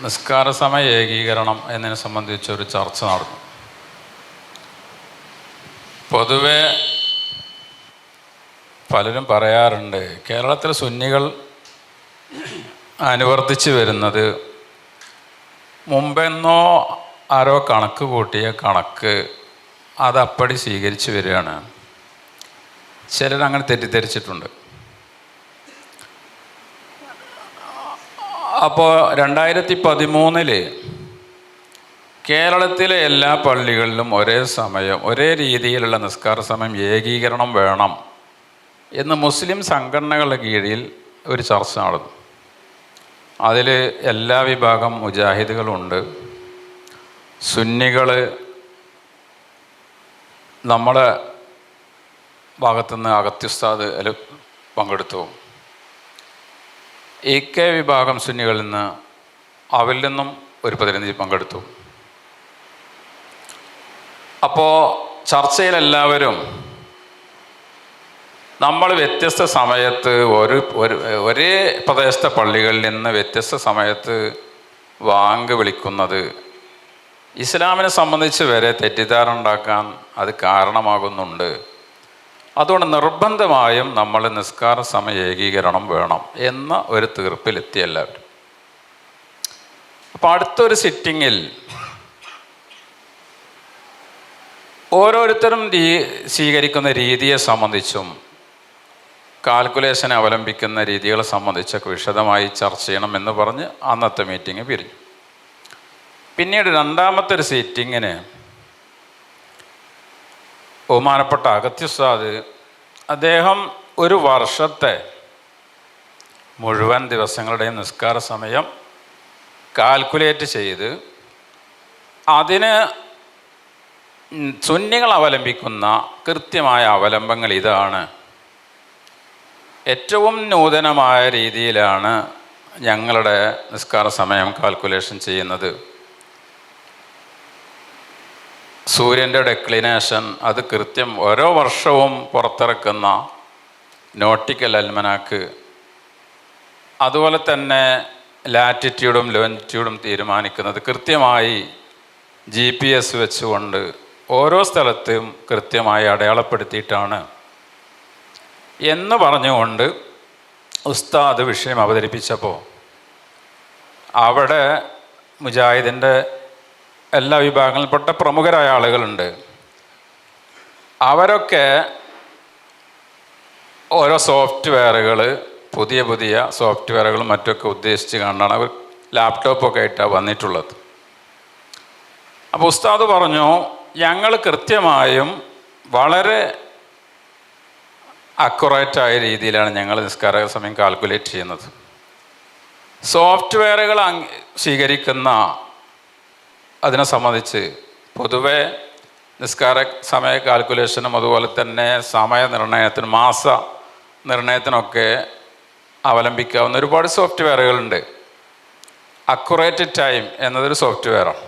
നിസ്കാര സമയ ഏകീകരണം എന്നതിനെ സംബന്ധിച്ചൊരു ചർച്ച നടന്നു. പൊതുവെ പലരും പറയാറുണ്ട്, കേരളത്തിൽ സുന്നികൾ അനുവർത്തിച്ച് വരുന്നത് മുമ്പെന്നോ ആരോ കണക്ക് കൂട്ടിയ കണക്ക് അതപ്പടി സ്വീകരിച്ച് വരികയാണ്. ചിലരങ്ങനെ തെറ്റിദ്ധരിച്ചിട്ടുണ്ട്. അപ്പോൾ 2013 കേരളത്തിലെ എല്ലാ പള്ളികളിലും ഒരേ സമയം ഒരേ രീതിയിലുള്ള നിസ്കാര സമയം ഏകീകരണം വേണം എന്ന് മുസ്ലിം സംഘടനകളുടെ കീഴിൽ ഒരു ചർച്ച നടന്നു. അതിൽ എല്ലാ വിഭാഗം മുജാഹിദുകളുണ്ട്. സുന്നികൾ നമ്മുടെ ഭാഗത്തുനിന്ന് അഗത്തി ഉസ്താദ് അതിൽ പങ്കെടുത്തു. AK വിഭാഗം സുന്നികളിൽ നിന്ന് അവരിൽ നിന്നും ഒരു പ്രതിനിധി പങ്കെടുത്തു. അപ്പോൾ ചർച്ചയിലെല്ലാവരും നമ്മൾ വ്യത്യസ്ത സമയത്ത് ഒരേ പ്രദേശത്തെ പള്ളികളിൽ നിന്ന് വ്യത്യസ്ത സമയത്ത് വാങ്ക് വിളിക്കുന്നത് ഇസ്ലാമിനെ സംബന്ധിച്ച് വരെ തെറ്റിദ്ധാരണ ഉണ്ടാക്കാൻ അത് കാരണമാകുന്നുണ്ട്. അതുകൊണ്ട് നിർബന്ധമായും നമ്മൾ നിസ്കാര സമയ ഏകീകരണം വേണം എന്ന ഒരു തീർപ്പിലെത്തി എല്ലാവരും. അപ്പോൾ അടുത്തൊരു സിറ്റിങ്ങിൽ ഓരോരുത്തരും സ്വീകരിക്കുന്ന രീതിയെ സംബന്ധിച്ചും കാൽക്കുലേഷൻ അവലംബിക്കുന്ന രീതികളെ സംബന്ധിച്ചൊക്കെ വിശദമായി ചർച്ച ചെയ്യണമെന്ന് പറഞ്ഞ് അന്നത്തെ മീറ്റിംഗ് പിരിഞ്ഞു. പിന്നീട് രണ്ടാമത്തെ ഒരു സിറ്റിങ്ങിന് ബഹുമാനപ്പെട്ട അഗത്തി ഉസ്താദ് അദ്ദേഹം ഒരു വർഷത്തെ മുഴുവൻ ദിവസങ്ങളുടെയും നിസ്കാര സമയം കാൽക്കുലേറ്റ് ചെയ്ത് അതിന് സുന്നികൾ അവലംബിക്കുന്ന കൃത്യമായ അവലംബങ്ങൾ ഇതാണ്, ഏറ്റവും നൂതനമായ രീതിയിലാണ് ഞങ്ങളുടെ നിസ്കാര സമയം കാൽക്കുലേഷൻ ചെയ്യുന്നത്. സൂര്യൻ്റെ ഡെക്ലിനേഷൻ അത് കൃത്യം ഓരോ വർഷവും പുറത്തിറക്കുന്ന നോട്ടിക്കൽ അൽമനാക്ക്, അതുപോലെ തന്നെ ലാറ്റിറ്റ്യൂഡും ലോഞ്ചിറ്റ്യൂഡും തീരുമാനിക്കുന്നത് കൃത്യമായി GPS വെച്ചുകൊണ്ട് ഓരോ സ്ഥലത്തും കൃത്യമായി അടയാളപ്പെടുത്തിയിട്ടാണ് എന്ന് പറഞ്ഞുകൊണ്ട് ഉസ്താദ് വിഷയം അവതരിപ്പിച്ചപ്പോൾ അവിടെ മുജാഹിദിൻ്റെ എല്ലാ വിഭാഗങ്ങളിൽപ്പെട്ട പ്രമുഖരായ ആളുകളുണ്ട്. അവരൊക്കെ ഓരോ സോഫ്റ്റ്വെയറുകൾ പുതിയ പുതിയ സോഫ്റ്റ്വെയറുകളും മറ്റൊക്കെ ഉദ്ദേശിച്ച് കണ്ടാണ് അവർ ലാപ്ടോപ്പൊക്കെ ആയിട്ടാണ് വന്നിട്ടുള്ളത്. അപ്പോൾ ഉസ്താദ് പറഞ്ഞു, ഞങ്ങൾ കൃത്യമായും വളരെ അക്യുറേറ്റായ രീതിയിലാണ് ഞങ്ങൾ നിസ്കാര സമയം കാൽക്കുലേറ്റ് ചെയ്യുന്നത്. സോഫ്റ്റ്വെയറുകൾ സ്വീകരിക്കുന്ന അതിനെ സംബന്ധിച്ച് പൊതുവെ നിസ്കാര സമയ കാൽക്കുലേഷനും അതുപോലെ തന്നെ സമയനിർണയത്തിനും മാസ നിർണയത്തിനൊക്കെ അവലംബിക്കാവുന്ന ഒരുപാട് സോഫ്റ്റ്വെയറുകളുണ്ട്. അക്യുറേറ്റ് ടൈം എന്നതൊരു സോഫ്റ്റ്വെയറാണ്.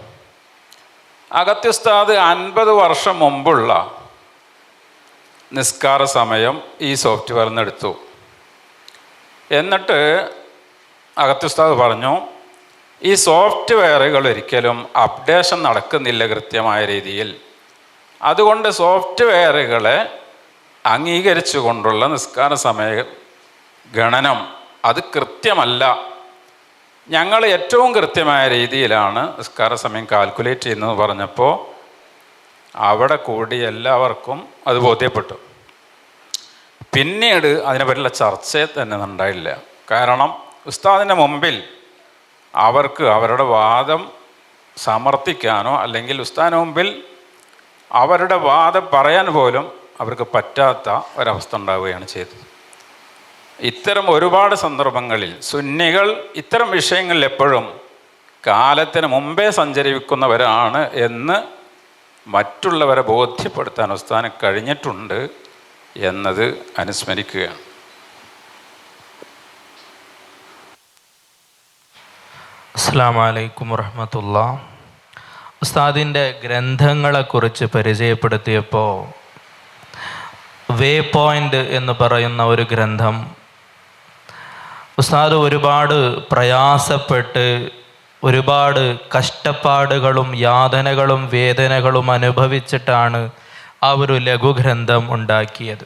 അഗത്തി ഉസ്താദ് 50 വർഷം മുമ്പുള്ള നിസ്കാര സമയം ഈ സോഫ്റ്റ്വെയറിൽ നിന്ന് എടുത്തു. എന്നിട്ട് അഗത്തി ഉസ്താദ് പറഞ്ഞു, ഈ സോഫ്റ്റ്വെയറുകൾ ഒരിക്കലും അപ്ഡേഷൻ നടക്കുന്നില്ല കൃത്യമായ രീതിയിൽ. അതുകൊണ്ട് സോഫ്റ്റ്വെയറുകളെ അംഗീകരിച്ചു കൊണ്ടുള്ള നിസ്കാര സമയ ഗണനം അത് കൃത്യമല്ല. ഞങ്ങൾ ഏറ്റവും കൃത്യമായ രീതിയിലാണ് നിസ്കാര സമയം കാൽക്കുലേറ്റ് ചെയ്യുന്നത് പറഞ്ഞപ്പോൾ അവിടെ കൂടി എല്ലാവർക്കും അത് ബോധ്യപ്പെട്ടു. പിന്നീട് അതിനെപ്പറ്റിയുള്ള ചർച്ചയെ തന്നെ ഉണ്ടായില്ല. കാരണം ഉസ്താദിൻ്റെ മുമ്പിൽ അവർക്ക് അവരുടെ വാദം സമർത്ഥിക്കാനോ അല്ലെങ്കിൽ ഉസ്താദിന് മുമ്പിൽ അവരുടെ വാദം പറയാൻ പോലും അവർക്ക് പറ്റാത്ത ഒരവസ്ഥ ഉണ്ടാവുകയാണ് ചെയ്തത്. ഇത്തരം ഒരുപാട് സന്ദർഭങ്ങളിൽ സുന്നികൾ ഇത്തരം വിഷയങ്ങളിൽ എപ്പോഴും കാലത്തിന് മുമ്പേ സഞ്ചരിക്കുന്നവരാണ് എന്ന് മറ്റുള്ളവരെ ബോധ്യപ്പെടുത്താൻ ഉസ്താദിന് കഴിഞ്ഞിട്ടുണ്ട് എന്നത് അനുസ്മരിക്കുകയാണ്. അസ്സലാമു അലൈക്കും വറഹ്മത്തുള്ളാഹി. ഉസ്താദിൻ്റെ ഗ്രന്ഥങ്ങളെക്കുറിച്ച് പരിചയപ്പെടുത്തിയപ്പോൾ വേ പോയിൻ്റ് എന്ന് പറയുന്ന ഒരു ഗ്രന്ഥം ഉസ്താദ് ഒരുപാട് പ്രയാസപ്പെട്ട് ഒരുപാട് കഷ്ടപ്പാടുകളും യാതനകളും വേദനകളും അനുഭവിച്ചിട്ടാണ് ആ ഒരു ലഘുഗ്രന്ഥം ഉണ്ടാക്കിയത്.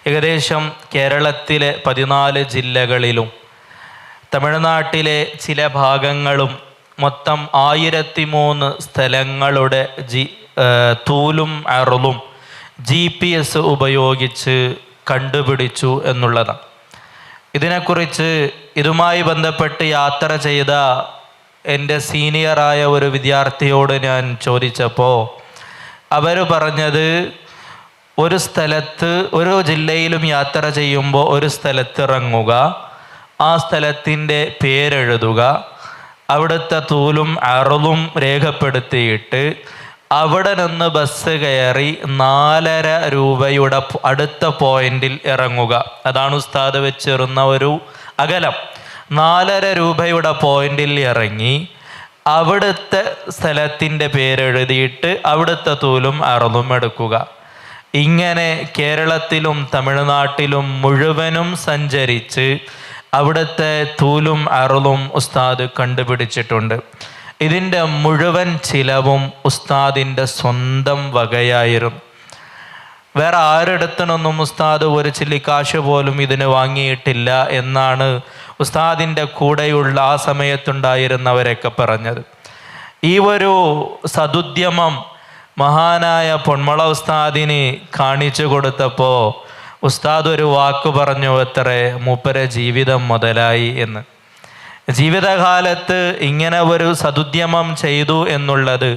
ഏകദേശം കേരളത്തിലെ 14 ജില്ലകളിലും തമിഴ്നാട്ടിലെ ചില ഭാഗങ്ങളും മൊത്തം 1003 സ്ഥലങ്ങളുടെ തൂലും അറുളും GPS ഉപയോഗിച്ച് കണ്ടുപിടിച്ചു എന്നുള്ളതാണ്. ഇതിനെക്കുറിച്ച് ഇതുമായി ബന്ധപ്പെട്ട് യാത്ര ചെയ്ത എൻ്റെ സീനിയറായ ഒരു വിദ്യാർത്ഥിയോട് ഞാൻ ചോദിച്ചപ്പോൾ അവർ പറഞ്ഞത്, ഒരു സ്ഥലത്ത് ഒരു ജില്ലയിലും യാത്ര ചെയ്യുമ്പോൾ ഒരു സ്ഥലത്ത് ഇറങ്ങുക, ആ സ്ഥലത്തിൻ്റെ പേരെഴുതുക, അവിടുത്തെ തൂലും അറുളും രേഖപ്പെടുത്തിയിട്ട് അവിടെ നിന്ന് ബസ് കയറി 4.5 രൂപയുടെ അടുത്ത പോയിന്റിൽ ഇറങ്ങുക. അതാണ് ഉസ്താദ് വെച്ചിരുന്ന ഒരു അകലം. 4.5 രൂപയുടെ പോയിന്റിൽ ഇറങ്ങി അവിടുത്തെ സ്ഥലത്തിൻ്റെ പേരെഴുതിയിട്ട് അവിടുത്തെ തൂലും അറുളും എടുക്കുക. ഇങ്ങനെ കേരളത്തിലും തമിഴ്നാട്ടിലും മുഴുവനും സഞ്ചരിച്ച് അവിടുത്തെ തൂലും അറുളും ഉസ്താദ് കണ്ടുപിടിച്ചിട്ടുണ്ട്. ഇതിൻ്റെ മുഴുവൻ ചിലവും ഉസ്താദിൻ്റെ സ്വന്തം വകയായിരുന്നു. വേറെ ആരെടുത്തിനൊന്നും ഉസ്താദ് ഒരു ചില്ലിക്കാശ് പോലും ഇതിന് വാങ്ങിയിട്ടില്ല എന്നാണ് ഉസ്താദിൻ്റെ കൂടെയുള്ള ആ സമയത്തുണ്ടായിരുന്നവരൊക്കെ പറഞ്ഞത്. ഈ ഒരു സദുദ്യമം മഹാനായ പൊന്മള ഉസ്താദിന് കാണിച്ചു കൊടുത്തപ്പോൾ ഉസ്താദ് ഒരു വാക്ക് പറഞ്ഞു, എത്രേ മൂപ്പരെ ജീവിതം മുതലായി എന്ന്. ജീവിതകാലത്ത് ഇങ്ങനെ ഒരു സദുദ്യമം ചെയ്തു എന്നുള്ളത്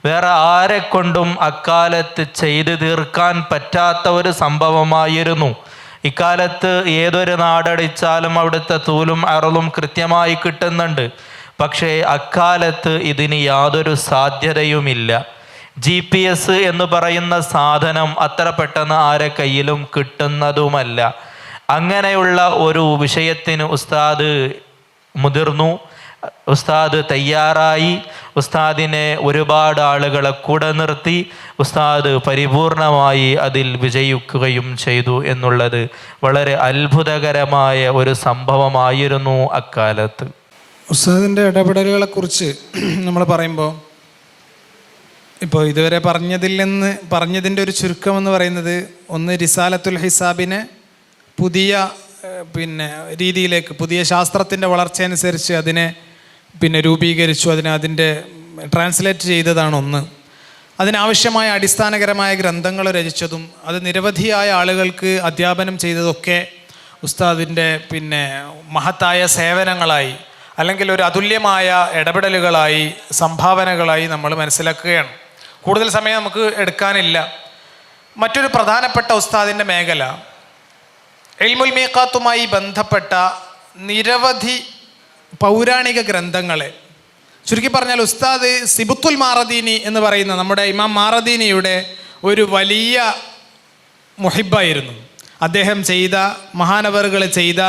വേറെ ആരെക്കൊണ്ടും അക്കാലത്ത് ചെയ്തു തീർക്കാൻ പറ്റാത്ത ഒരു സംഭവമായിരുന്നു. ഇക്കാലത്ത് ഏതൊരു നാടടിച്ചാലും അവിടുത്തെ തൂലും അറുളും കൃത്യമായി കിട്ടുന്നുണ്ട്. പക്ഷേ അക്കാലത്ത് ഇതിന് യാതൊരു സാധ്യതയുമില്ല. GPS എന്ന് പറയുന്ന സാധനം അത്ര പെട്ടെന്ന് ആരെ കയ്യിലും കിട്ടുന്നതുമല്ല. അങ്ങനെയുള്ള ഒരു വിഷയത്തിന് ഉസ്താദ് മുതിർന്നു, ഉസ്താദ് തയ്യാറായി, ഉസ്താദിനെ ഒരുപാട് ആളുകളെ കൂടെ നിർത്തി ഉസ്താദ് പരിപൂർണമായി അതിൽ വിജയിക്കുകയും ചെയ്തു എന്നുള്ളത് വളരെ അത്ഭുതകരമായ ഒരു സംഭവമായിരുന്നു അക്കാലത്ത്. ഉസ്താദിൻ്റെ ഇടപെടലുകളെക്കുറിച്ച് നമ്മൾ പറയുമ്പോൾ ഇപ്പോൾ ഇതുവരെ പറഞ്ഞതിൻ്റെ ഒരു ചുരുക്കം എന്ന് പറയുന്നത്, ഒന്ന് റിസാലത്തുൽ ഹിസാബിനെ പുതിയ രീതിയിലേക്ക്, പുതിയ ശാസ്ത്രത്തിൻ്റെ വളർച്ചയനുസരിച്ച് അതിനെ രൂപീകരിച്ചു, അതിൻ്റെ ട്രാൻസ്ലേറ്റ് ചെയ്തതാണ് ഒന്ന്. അതിനാവശ്യമായ അടിസ്ഥാനകരമായ ഗ്രന്ഥങ്ങൾ രചിച്ചതും അത് നിരവധിയായ ആളുകൾക്ക് അധ്യാപനം ചെയ്തതൊക്കെ ഉസ്താദിൻ്റെ മഹത്തായ സേവനങ്ങളായി അല്ലെങ്കിൽ ഒരു അതുല്യമായ ഇടപെടലുകളായി സംഭാവനകളായി നമ്മൾ മനസ്സിലാക്കുകയാണ്. കൂടുതൽ സമയം നമുക്ക് എടുക്കാനില്ല. മറ്റൊരു പ്രധാനപ്പെട്ട ഉസ്താദിൻ്റെ മേഖല ഇൽമുൽ മീഖാത്തുമായി ബന്ധപ്പെട്ട നിരവധി പൗരാണിക ഗ്രന്ഥങ്ങളെ, ചുരുക്കി പറഞ്ഞാൽ ഉസ്താദ് സിബുത്തുൽ മാറദീനി എന്ന് പറയുന്ന നമ്മുടെ ഇമാം മാറദീനിയുടെ ഒരു വലിയ മുഹിബ്ബായിരുന്നു. അദ്ദേഹം ചെയ്ത മഹാനവറുകൾ ചെയ്ത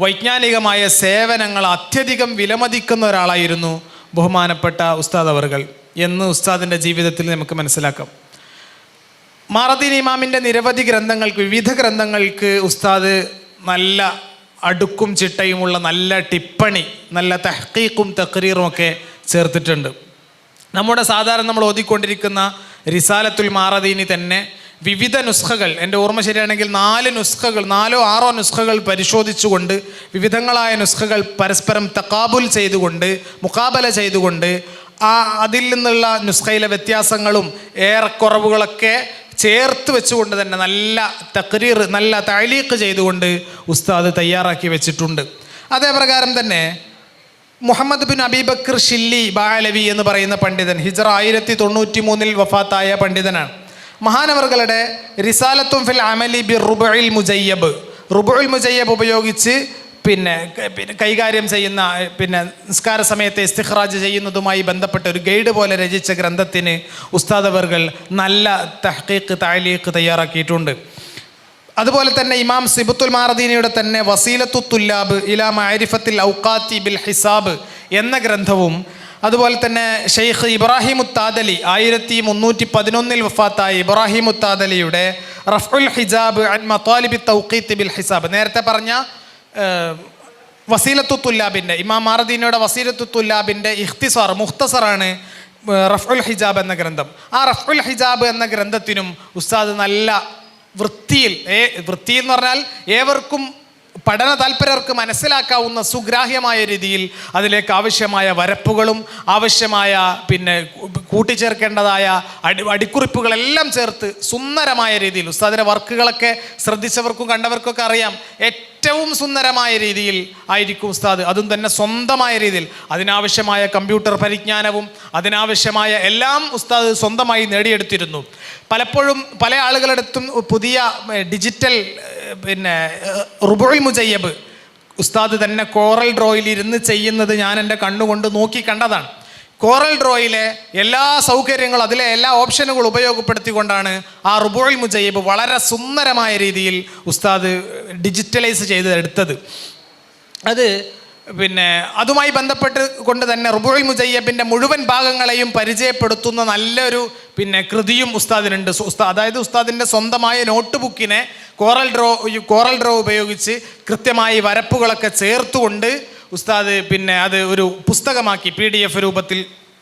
വൈജ്ഞാനികമായ സേവനങ്ങൾ അത്യധികം വിലമതിക്കുന്ന ഒരാളായിരുന്നു ബഹുമാനപ്പെട്ട ഉസ്താദ് അവറുകൾ എന്ന് ഉസ്താദിൻ്റെ ജീവിതത്തിൽ നമുക്ക് മനസ്സിലാക്കാം. മാറദീനി ഇമാമിൻ്റെ നിരവധി ഗ്രന്ഥങ്ങൾക്ക്, വിവിധ ഗ്രന്ഥങ്ങൾക്ക് ഉസ്താദ് നല്ല അടുക്കും ചിട്ടയുമുള്ള നല്ല ടിപ്പണി, നല്ല തഹ്ഖീഖും തഖ്രീറും ഒക്കെ ചേർത്തിട്ടുണ്ട്. നമ്മുടെ സാധാരണ നമ്മൾ ഓതിക്കൊണ്ടിരിക്കുന്ന റിസാലത്തുൽ മാറദീനി തന്നെ വിവിധ നുസ്ഖകൾ, എൻ്റെ ഓർമ്മ ശരിയാണെങ്കിൽ 4 6 നുസ്ഖകൾ പരിശോധിച്ചുകൊണ്ട് വിവിധങ്ങളായ നുസ്ഖകൾ പരസ്പരം തഖാബുൽ ചെയ്തുകൊണ്ട് മുഖാബല ചെയ്തുകൊണ്ട് അതിൽ നിന്നുള്ള നുസ്ഖയിലെ വ്യത്യാസങ്ങളും ഏറെക്കുറവുകളൊക്കെ ചേർത്ത് വെച്ചുകൊണ്ട് തന്നെ നല്ല തഖ്രീർ, നല്ല തഅലീഖ് ചെയ്തുകൊണ്ട് ഉസ്താദ് തയ്യാറാക്കി വെച്ചിട്ടുണ്ട്. അതേപ്രകാരം തന്നെ മുഹമ്മദ് ബിൻ അബീബക്കർ ഷില്ലി ബാലവി എന്ന് പറയുന്ന പണ്ഡിതൻ ഹിജ്റ 1093 വഫാത്തായ പണ്ഡിതനാണ്. മഹാനവറുകളുടെ റിസാലത്തും ഫിൽ അമലി ബി റുബുൽ മുജയ്യബ്, റുബുൽ മുജയ്യബ് ഉപയോഗിച്ച് കൈകാര്യം ചെയ്യുന്ന നിസ്കാര സമയത്തെ ഇസ്തിഖ്റാജ് ചെയ്യുന്നതുമായി ബന്ധപ്പെട്ട ഒരു ഗൈഡ് പോലെ രചിച്ച ഗ്രന്ഥത്തിന് ഉസ്താദ് അവറുകൾ നല്ല തഹ്ഖീഖ് തഅലീഖ് തയ്യാറാക്കിയിട്ടുണ്ട്. അതുപോലെ തന്നെ ഇമാം സിബത്തുൽ മാറദീനിയുടെ തന്നെ വസീലത്തു തുല്ലാബ് ഇലാ മഅരിഫത്തിൽ ഔഖാത്തി ബിൽ ഹിസാബ് എന്ന ഗ്രന്ഥവും, അതുപോലെ തന്നെ ഷെയ്ഖ് ഇബ്രാഹിം ഉത്താദലി 1311 വഫാത്തായ ഇബ്രാഹിം ഉത്താദലിയുടെ റഫ്ഉൽ ഹിജാബ് അൻ മതാലിബി തൗഖീത്ത് ബിൽ ഹിസാബ്, നേരത്തെ പറഞ്ഞ വസീലത്തു തുല്ലാബിൻ്റെ ഇമാം മാറദീനിയുടെ വസീലത്തു തുല്ലാബിൻ്റെ ഇഖ്തിസാർ മുഖ്തസറാണ് റഫ്ഉൽ ഹിജാബ് എന്ന ഗ്രന്ഥം. ആ റഫ്ഉൽ ഹിജാബ് എന്ന ഗ്രന്ഥത്തിനും ഉസ്താദ് നല്ല വൃത്തി എന്ന് പറഞ്ഞാൽ ഏവർക്കും പഠന താല്പര്യർക്ക് മനസ്സിലാക്കാവുന്ന സുഗ്രാഹ്യമായ രീതിയിൽ അതിലേക്ക് ആവശ്യമായ വരപ്പുകളും ആവശ്യമായ കൂട്ടിച്ചേർക്കേണ്ടതായ അടിക്കുറിപ്പുകളെല്ലാം ചേർത്ത് സുന്ദരമായ രീതിയിൽ ഉസ്താദിൻ്റെ വർക്കുകളൊക്കെ ശ്രദ്ധിച്ചവർക്കും കണ്ടവർക്കൊക്കെ അറിയാം. ഏറ്റവും സുന്ദരമായ രീതിയിൽ ആയിരിക്കും ഉസ്താദ്, അതും തന്നെ സ്വന്തമായ രീതിയിൽ അതിനാവശ്യമായ കമ്പ്യൂട്ടർ പരിജ്ഞാനവും അതിനാവശ്യമായ എല്ലാം ഉസ്താദ് സ്വന്തമായി നേടിയെടുത്തിരുന്നു. പലപ്പോഴും പല ആളുകളടുത്തും പുതിയ ഡിജിറ്റൽ റുബുൽ മുജയ്യബ് ഉസ്താദ് തന്നെ കോറൽ ഡ്രോയിൽ ഇരുന്ന് ചെയ്യുന്നത് ഞാൻ എൻ്റെ കണ്ണുകൊണ്ട് നോക്കി കണ്ടതാണ്. കോറൽ ഡ്രോയിലെ എല്ലാ സൗകര്യങ്ങളും അതിലെ എല്ലാ ഓപ്ഷനുകളും ഉപയോഗപ്പെടുത്തിക്കൊണ്ടാണ് ആ റുബുൽ മുജയ്യബ് വളരെ സുന്ദരമായ രീതിയിൽ ഉസ്താദ് ഡിജിറ്റലൈസ് ചെയ്തെടുത്തത്. അത് അതുമായി ബന്ധപ്പെട്ട് കൊണ്ട് തന്നെ റുബുൽ മുജയ്യബിൻ്റെ മുഴുവൻ ഭാഗങ്ങളെയും പരിചയപ്പെടുത്തുന്ന നല്ലൊരു കൃതിയും ഉസ്താദിനുണ്ട്. അതായത് ഉസ്താദിൻ്റെ സ്വന്തമായ നോട്ട് ബുക്കിനെ കോറൽ ഡ്രോ ഉപയോഗിച്ച് കൃത്യമായി വരപ്പുകളൊക്കെ ചേർത്തുകൊണ്ട് ഉസ്താദ് അത് ഒരു പുസ്തകമാക്കി PDF രൂപത്തിൽ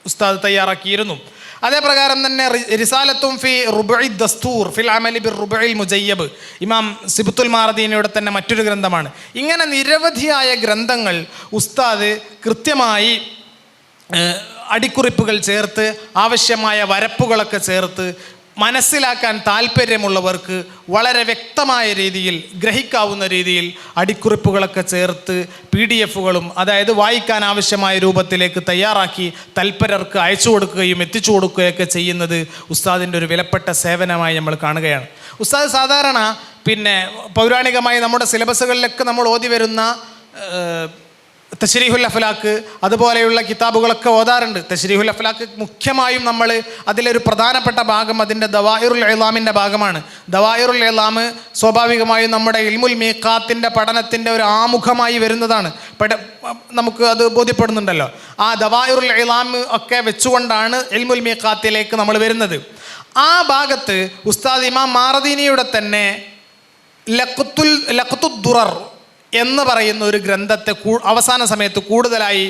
ഉസ്താദ് തയ്യാറാക്കിയിരുന്നു. അതേപ്രകാരം തന്നെ റിസാലത്തും ഫി റുബുഇ ദസ്തൂർ ഫിൽ അമലി ബിർ റുബുൽ മുജയ്യബ് ഇമാം സിബത്തുൽ മാറദീനിയുടെ തന്നെ മറ്റൊരു ഗ്രന്ഥമാണ്. ഇങ്ങനെ നിരവധിയായ ഗ്രന്ഥങ്ങൾ ഉസ്താദ് കൃത്യമായി അടിക്കുറിപ്പുകൾ ചേർത്ത് ആവശ്യമായ വരപ്പുകളൊക്കെ ചേർത്ത് മനസ്സിലാക്കാൻ താല്പര്യമുള്ളവർക്ക് വളരെ വ്യക്തമായ രീതിയിൽ ഗ്രഹിക്കാവുന്ന രീതിയിൽ അടിക്കുറിപ്പുകളൊക്കെ ചേർത്ത് PDF-കളും അതായത് വായിക്കാൻ ആവശ്യമായ രൂപത്തിലേക്ക് തയ്യാറാക്കി തൽപരർക്ക് അയച്ചു കൊടുക്കുകയും എത്തിച്ചു കൊടുക്കുകയൊക്കെ ചെയ്യുന്നത് ഉസ്താദിൻ്റെ ഒരു വിലപ്പെട്ട സേവനമായി നമ്മൾ കാണുകയാണ്. ഉസ്താദ് സാധാരണ പൗരാണികമായി നമ്മുടെ സിലബസുകളിലൊക്കെ നമ്മൾ ഓതി വരുന്ന തശ്രീഹുൽ അഫ്ലാക്ക് അതുപോലെയുള്ള കിതാബുകളൊക്കെ ഓതാറുണ്ട്. തശ്രീഹുൽ അഫ്ലാക്ക് മുഖ്യമായും നമ്മൾ അതിലൊരു പ്രധാനപ്പെട്ട ഭാഗം അതിൻ്റെ ദവായിറുൽ ഇളാമിൻ്റെ ഭാഗമാണ്. ദവായിറുൽ ഇളാം സ്വാഭാവികമായും നമ്മുടെ ഇൽമുൽ മീഖാത്തിൻ്റെ പഠനത്തിൻ്റെ ഒരു ആമുഖമായി വരുന്നതാണ്. നമുക്ക് അത് ബോധ്യപ്പെടുന്നുണ്ടല്ലോ. ആ ദവായിറുൽ ഇളാം ഒക്കെ വെച്ചുകൊണ്ടാണ് ഇൽമുൽ മീഖാത്തിലേക്ക് നമ്മൾ വരുന്നത്. ആ ഭാഗത്ത് ഉസ്താദ് ഇമാം മാറദീനിയുടെ തന്നെ ലഖ്തുദ്ദുറർ എന്ന് പറയുന്ന ഒരു ഗ്രന്ഥത്തെ അവസാന സമയത്ത് കൂടുതലായി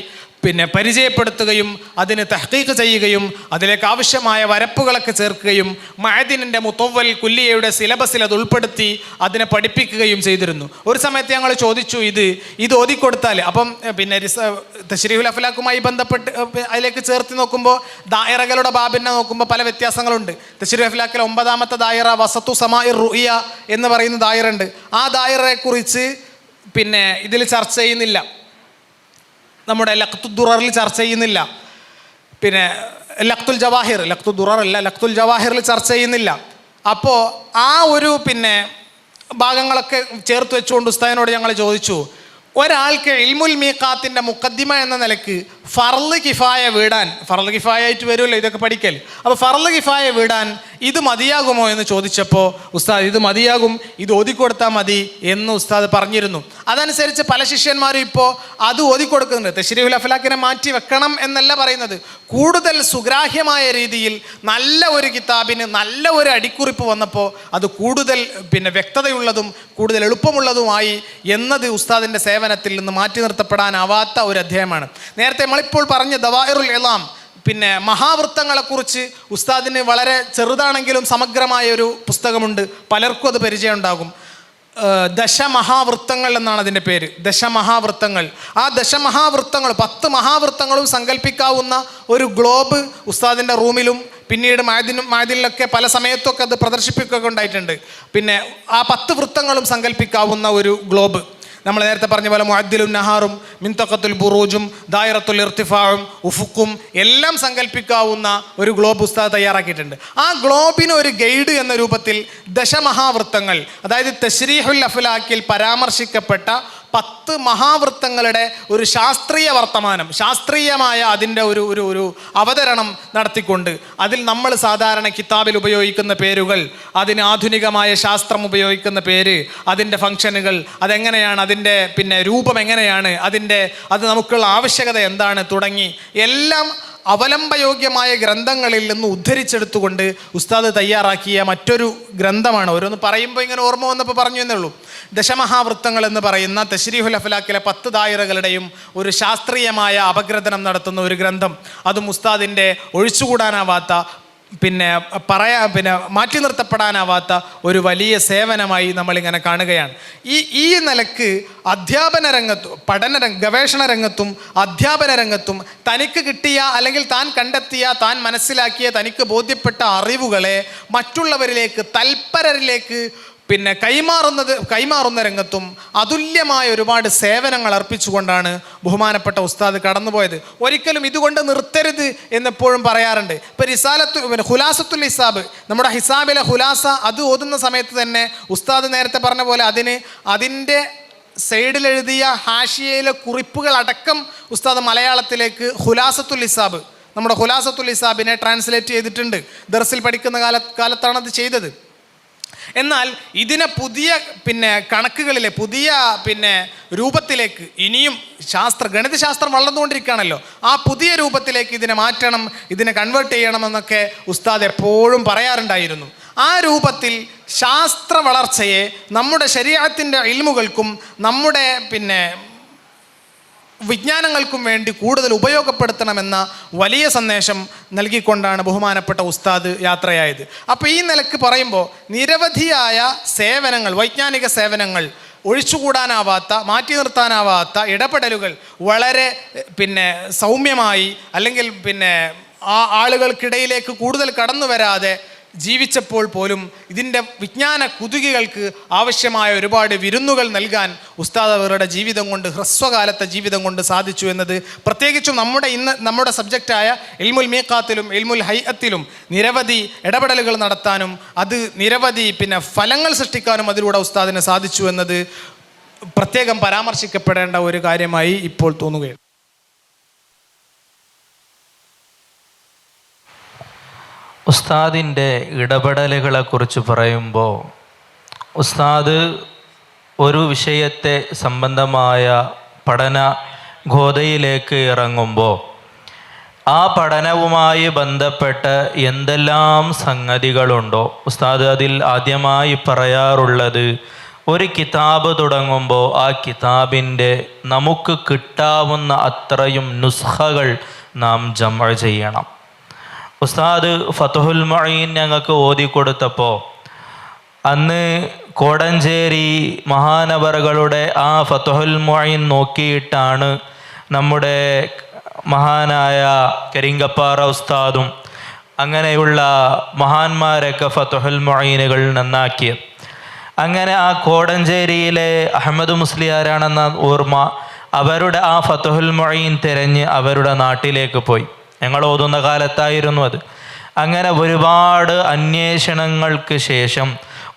പരിചയപ്പെടുത്തുകയും അതിന് തഹ്ഖീഖ് ചെയ്യുകയും അതിലേക്ക് ആവശ്യമായ വരപ്പുകളൊക്കെ ചേർക്കുകയും മഅദിനിൻ്റെ മുത്തവ്വൽ കുല്ലിയയുടെ സിലബസിൽ അത് ഉൾപ്പെടുത്തി അതിനെ പഠിപ്പിക്കുകയും ചെയ്തിരുന്നു. ഒരു സമയത്ത് ഞങ്ങൾ ചോദിച്ചു, ഇത് ഓതിക്കൊടുത്താൽ അപ്പം തശ്രീഹുൽ അഫ്ലാഖുമായി ബന്ധപ്പെട്ട് അതിലേക്ക് ചേർത്ത് നോക്കുമ്പോൾ ദായറകളുടെ ബാബിനെ നോക്കുമ്പോൾ പല വ്യത്യാസങ്ങളുണ്ട്. തശ്രീഹുൽ അഫ്ലാഖിലെ 9ാമത്തെ ദായറ വസത്തു സമാഇർ റുഇയ എന്ന് പറയുന്ന ദായറുണ്ട്. ആ ദായറയെക്കുറിച്ച് ഇതിൽ ചർച്ച ചെയ്യുന്നില്ല, നമ്മുടെ ലഖ്തുൽ ദുററിൽ ചർച്ച ചെയ്യുന്നില്ല. ലഖ്തുൽ ദുററല്ല, ലഖ്തുൽ ജവാഹിറിൽ ചർച്ച ചെയ്യുന്നില്ല. അപ്പോൾ ആ ഒരു ഭാഗങ്ങളൊക്കെ ചേർത്ത് വെച്ചുകൊണ്ട് ഉസ്താദിനോട് ഞങ്ങൾ ചോദിച്ചു, ഒരാൾക്ക് ഇൽമുൽ മീഖാത്തിൻ്റെ മുഖദ്ദിമ എന്ന നിലക്ക് ഫർള് കിഫായ വീടാൻ, ഫർള് കിഫായ ആയിട്ട് വരുമല്ലോ ഇതൊക്കെ പഠിക്കൽ, അപ്പോൾ ഫർള് കിഫായ വീടാൻ ഇത് മതിയാകുമോ എന്ന് ചോദിച്ചപ്പോൾ ഉസ്താദ് ഇത് മതിയാകും, ഇത് ഓതിക്കൊടുത്താൽ മതി എന്ന് ഉസ്താദ് പറഞ്ഞിരുന്നു. അതനുസരിച്ച് പല ശിഷ്യന്മാരും ഇപ്പോൾ അത് ഓതിക്കൊടുക്കുന്നുണ്ട്. തശ്രീഹുൽ അഫ്ലാഖിനെ മാറ്റി വെക്കണം എന്നല്ല പറയുന്നത്, കൂടുതൽ സുഗ്രാഹ്യമായ രീതിയിൽ നല്ല ഒരു കിതാബിന് നല്ല ഒരു അടിക്കുറിപ്പ് വന്നപ്പോൾ അത് കൂടുതൽ വ്യക്തതയുള്ളതും കൂടുതൽ എളുപ്പമുള്ളതുമായി എന്നത് ഉസ്താദിൻ്റെ സേവനത്തിൽ നിന്ന് മാറ്റി നിർത്തപ്പെടാനാവാത്ത ഒരു അധ്യായമാണ്. നേരത്തെ നമ്മളിപ്പോൾ പറഞ്ഞ ദവാഇറുൽ ഇളാം മഹാവൃത്തങ്ങളെക്കുറിച്ച് ഉസ്താദിന് വളരെ ചെറുതാണെങ്കിലും സമഗ്രമായ ഒരു പുസ്തകമുണ്ട്, പലർക്കും അത് പരിചയം ഉണ്ടാകും. ദശമഹാവൃത്തങ്ങൾ എന്നാണ് അതിൻ്റെ പേര്, ദശമഹാവൃത്തങ്ങൾ. ആ ദശമഹാവൃത്തങ്ങൾ 10 മഹാവൃത്തങ്ങളും സങ്കല്പിക്കാവുന്ന ഒരു ഗ്ലോബ് ഉസ്താദിൻ്റെ റൂമിലും പിന്നീട് മഅദിനിലൊക്കെ പല സമയത്തൊക്കെ അത് പ്രദർശിപ്പിക്കുകയൊക്കെ ഉണ്ടായിട്ടുണ്ട്. ആ 10 വൃത്തങ്ങളും സങ്കല്പിക്കാവുന്ന ഒരു ഗ്ലോബ്, നമ്മൾ നേരത്തെ പറഞ്ഞ പോലെ മുഅദ്ദിലുൻ നഹാറും മിൻതഖത്തുൽ ബുറൂജും ദായിറത്തുൽ ഇർത്തിഫാഉം ഉഫുക്കും എല്ലാം സങ്കല്പിക്കാവുന്ന ഒരു ഗ്ലോബ് ഉസ്താദ് തയ്യാറാക്കിയിട്ടുണ്ട്. ആ ഗ്ലോബിന് ഒരു ഗൈഡ് എന്ന രൂപത്തിൽ ദശമഹാവൃത്തങ്ങൾ, അതായത് തശ്രീഹുൽ അഫ്ലാഖിൽ പരാമർശിക്കപ്പെട്ട 10 മഹാവൃത്തങ്ങളുടെ ഒരു ശാസ്ത്രീയ വർത്തമാനം, ശാസ്ത്രീയമായ അതിൻ്റെ ഒരു അവതരണം നടത്തിക്കൊണ്ട് അതിൽ നമ്മൾ സാധാരണ കിതാബിൽ ഉപയോഗിക്കുന്ന പേരുകൾ, അതിന് ആധുനികമായ ശാസ്ത്രം ഉപയോഗിക്കുന്ന പേര്, അതിൻ്റെ ഫംഗ്ഷനുകൾ അതെങ്ങനെയാണ്, അതിൻ്റെ രൂപം എങ്ങനെയാണ്, അത് നമുക്കുള്ള ആവശ്യകത എന്താണ് തുടങ്ങി എല്ലാം അവലംബയോഗ്യമായ ഗ്രന്ഥങ്ങളിൽ നിന്ന് ഉദ്ധരിച്ചെടുത്തുകൊണ്ട് ഉസ്താദ് തയ്യാറാക്കിയ മറ്റൊരു ഗ്രന്ഥമാണ്. ഓരോന്ന് പറയുമ്പോൾ ഇങ്ങനെ ഓർമ്മ വന്നപ്പോൾ പറഞ്ഞു എന്നേ ഉള്ളൂ. ദശമഹാവൃത്തങ്ങൾ എന്ന് പറയുന്ന തശ്രീഹുൽ അഫ്ലാഖിലെ 10 ദായിറകളുടെയും ഒരു ശാസ്ത്രീയമായ അപഗ്രഥനം നടത്തുന്ന ഒരു ഗ്രന്ഥം, അതും ഉസ്താദിൻ്റെ ഒഴിച്ചുകൂടാനാവാത്ത മാറ്റി നിർത്തപ്പെടാനാവാത്ത ഒരു വലിയ സേവനമായി നമ്മളിങ്ങനെ കാണുകയാണ്. ഈ നിലക്ക് അധ്യാപന രംഗത്തും ഗവേഷണ രംഗത്തും അധ്യാപന രംഗത്തും തനിക്ക് കിട്ടിയ അല്ലെങ്കിൽ താൻ കണ്ടെത്തിയ താൻ മനസ്സിലാക്കിയ തനിക്ക് ബോധ്യപ്പെട്ട അറിവുകളെ മറ്റുള്ളവരിലേക്ക് തൽപരരിലേക്ക് കൈമാറുന്ന രംഗത്തും അതുല്യമായ ഒരുപാട് സേവനങ്ങൾ അർപ്പിച്ചുകൊണ്ടാണ് ബഹുമാനപ്പെട്ട ഉസ്താദ് കടന്നുപോയത്. ഒരിക്കലും ഇതുകൊണ്ട് നിർത്തരുത് എന്നെപ്പോഴും പറയാറുണ്ട്. ഇപ്പോൾ ഖുലാസത്തുൽ ഹിസാബ്, നമ്മുടെ ഹിസാബിലെ ഖുലാസ അത് ഓതുന്ന സമയത്ത് തന്നെ ഉസ്താദ് നേരത്തെ പറഞ്ഞ പോലെ അതിൻ്റെ സൈഡിലെഴുതിയ ഹാഷിയയിലെ കുറിപ്പുകൾ അടക്കം ഉസ്താദ് മലയാളത്തിലേക്ക് ഖുലാസത്തുൽ ഹിസാബ്, നമ്മുടെ ഖുലാസത്തുൽ ഹിസാബിനെ ട്രാൻസ്ലേറ്റ് ചെയ്തിട്ടുണ്ട്. ദർസിൽ പഠിക്കുന്ന കാലത്താണ് അത് ചെയ്തത്. എന്നാൽ ഇതിനെ പുതിയ കണക്കുകളിലെ പുതിയ രൂപത്തിലേക്ക് ഇനിയും ഗണിതശാസ്ത്രം വളർന്നുകൊണ്ടിരിക്കുകയാണല്ലോ, ആ പുതിയ രൂപത്തിലേക്ക് ഇതിനെ മാറ്റണം, ഇതിനെ കൺവേർട്ട് ചെയ്യണമെന്നൊക്കെ ഉസ്താദ് എപ്പോഴും പറയാറുണ്ടായിരുന്നു. ആ രൂപത്തിൽ ശാസ്ത്ര വളർച്ചയെ നമ്മുടെ ശരീഅത്തിൻ്റെ ഇൽമുകൾക്കും നമ്മുടെ വിജ്ഞാനങ്ങൾക്കും വേണ്ടി കൂടുതൽ ഉപയോഗപ്പെടുത്തണമെന്ന വലിയ സന്ദേശം നൽകിക്കൊണ്ടാണ് ബഹുമാനപ്പെട്ട ഉസ്താദ് യാത്രയായത്. അപ്പോൾ ഈ നിലക്ക് പറയുമ്പോൾ നിരവധിയായ സേവനങ്ങൾ, വൈജ്ഞാനിക സേവനങ്ങൾ, ഒഴിച്ചുകൂടാനാവാത്ത മാറ്റി നിർത്താനാവാത്ത ഇടപെടലുകൾ വളരെ സൗമ്യമായി അല്ലെങ്കിൽ ആ ആളുകൾക്കിടയിലേക്ക് കൂടുതൽ കടന്നു വരാതെ ജീവിച്ചപ്പോൾ പോലും ഇതിൻ്റെ വിജ്ഞാന കുതുകികൾക്ക് ആവശ്യമായ ഒരുപാട് വിരുന്നുകൾ നൽകാൻ ഉസ്താദ് അവരുടെ ജീവിതം കൊണ്ട്, ഹ്രസ്വകാലത്തെ ജീവിതം കൊണ്ട് സാധിച്ചു എന്നത് പ്രത്യേകിച്ചും നമ്മുടെ സബ്ജക്റ്റായ ഇൽമുൽ മീഖാത്തിലും ഇൽമുൽ ഹൈഅത്തിലും നിരവധി ഇടപെടലുകൾ നടത്താനും അത് നിരവധി ഫലങ്ങൾ സൃഷ്ടിക്കാനും അതിലൂടെ ഉസ്താദിന് സാധിച്ചു എന്നത് പ്രത്യേകം പരാമർശിക്കപ്പെടേണ്ട ഒരു കാര്യമായി ഇപ്പോൾ തോന്നുകയാണ്. ഉസ്താദിൻ്റെ ഇടപെടലുകളെക്കുറിച്ച് പറയുമ്പോൾ ഉസ്താദ് ഒരു വിഷയത്തെ സംബന്ധമായ പഠന ഗോതയിലേക്ക് ഇറങ്ങുമ്പോൾ ആ പഠനവുമായി ബന്ധപ്പെട്ട് എന്തെല്ലാം സംഗതികളുണ്ടോ ഉസ്താദ് അതിൽ ആദ്യമായി പറയാറുള്ളത് ഒരു കിതാബ് തുടങ്ങുമ്പോൾ ആ കിതാബിൻ്റെ നമുക്ക് കിട്ടാവുന്ന അത്രയും നുസ്ഖകൾ നാം ജമഅ ചെയ്യണം. ഉസ്താദ് ഫത്ഹുൽ മുഈൻ ഞങ്ങൾക്ക് ഓതിക്കൊടുത്തപ്പോൾ അന്ന് കോടഞ്ചേരി മഹാനവറുകളുടെ ആ ഫത്ഹുൽ മുഈൻ നോക്കിയിട്ടാണ് നമ്മുടെ മഹാനായ കരിങ്കപ്പാറ ഉസ്താദും അങ്ങനെയുള്ള മഹാന്മാരൊക്കെ ഫത്ഹുൽ മുഈനുകൾ നന്നാക്കിയത്. അങ്ങനെ ആ കോടഞ്ചേരിയിലെ അഹമ്മദ് മുസ്ലിയാരാണെന്ന ഓർമ്മ, അവരുടെ ആ ഫത്ഹുൽ മുഈൻ തിരഞ്ഞ് അവരുടെ നാട്ടിലേക്ക് പോയി. ഞങ്ങൾ ഓതുന്ന കാലത്തായിരുന്നു അത്. അങ്ങനെ ഒരുപാട് അന്വേഷണങ്ങൾക്ക് ശേഷം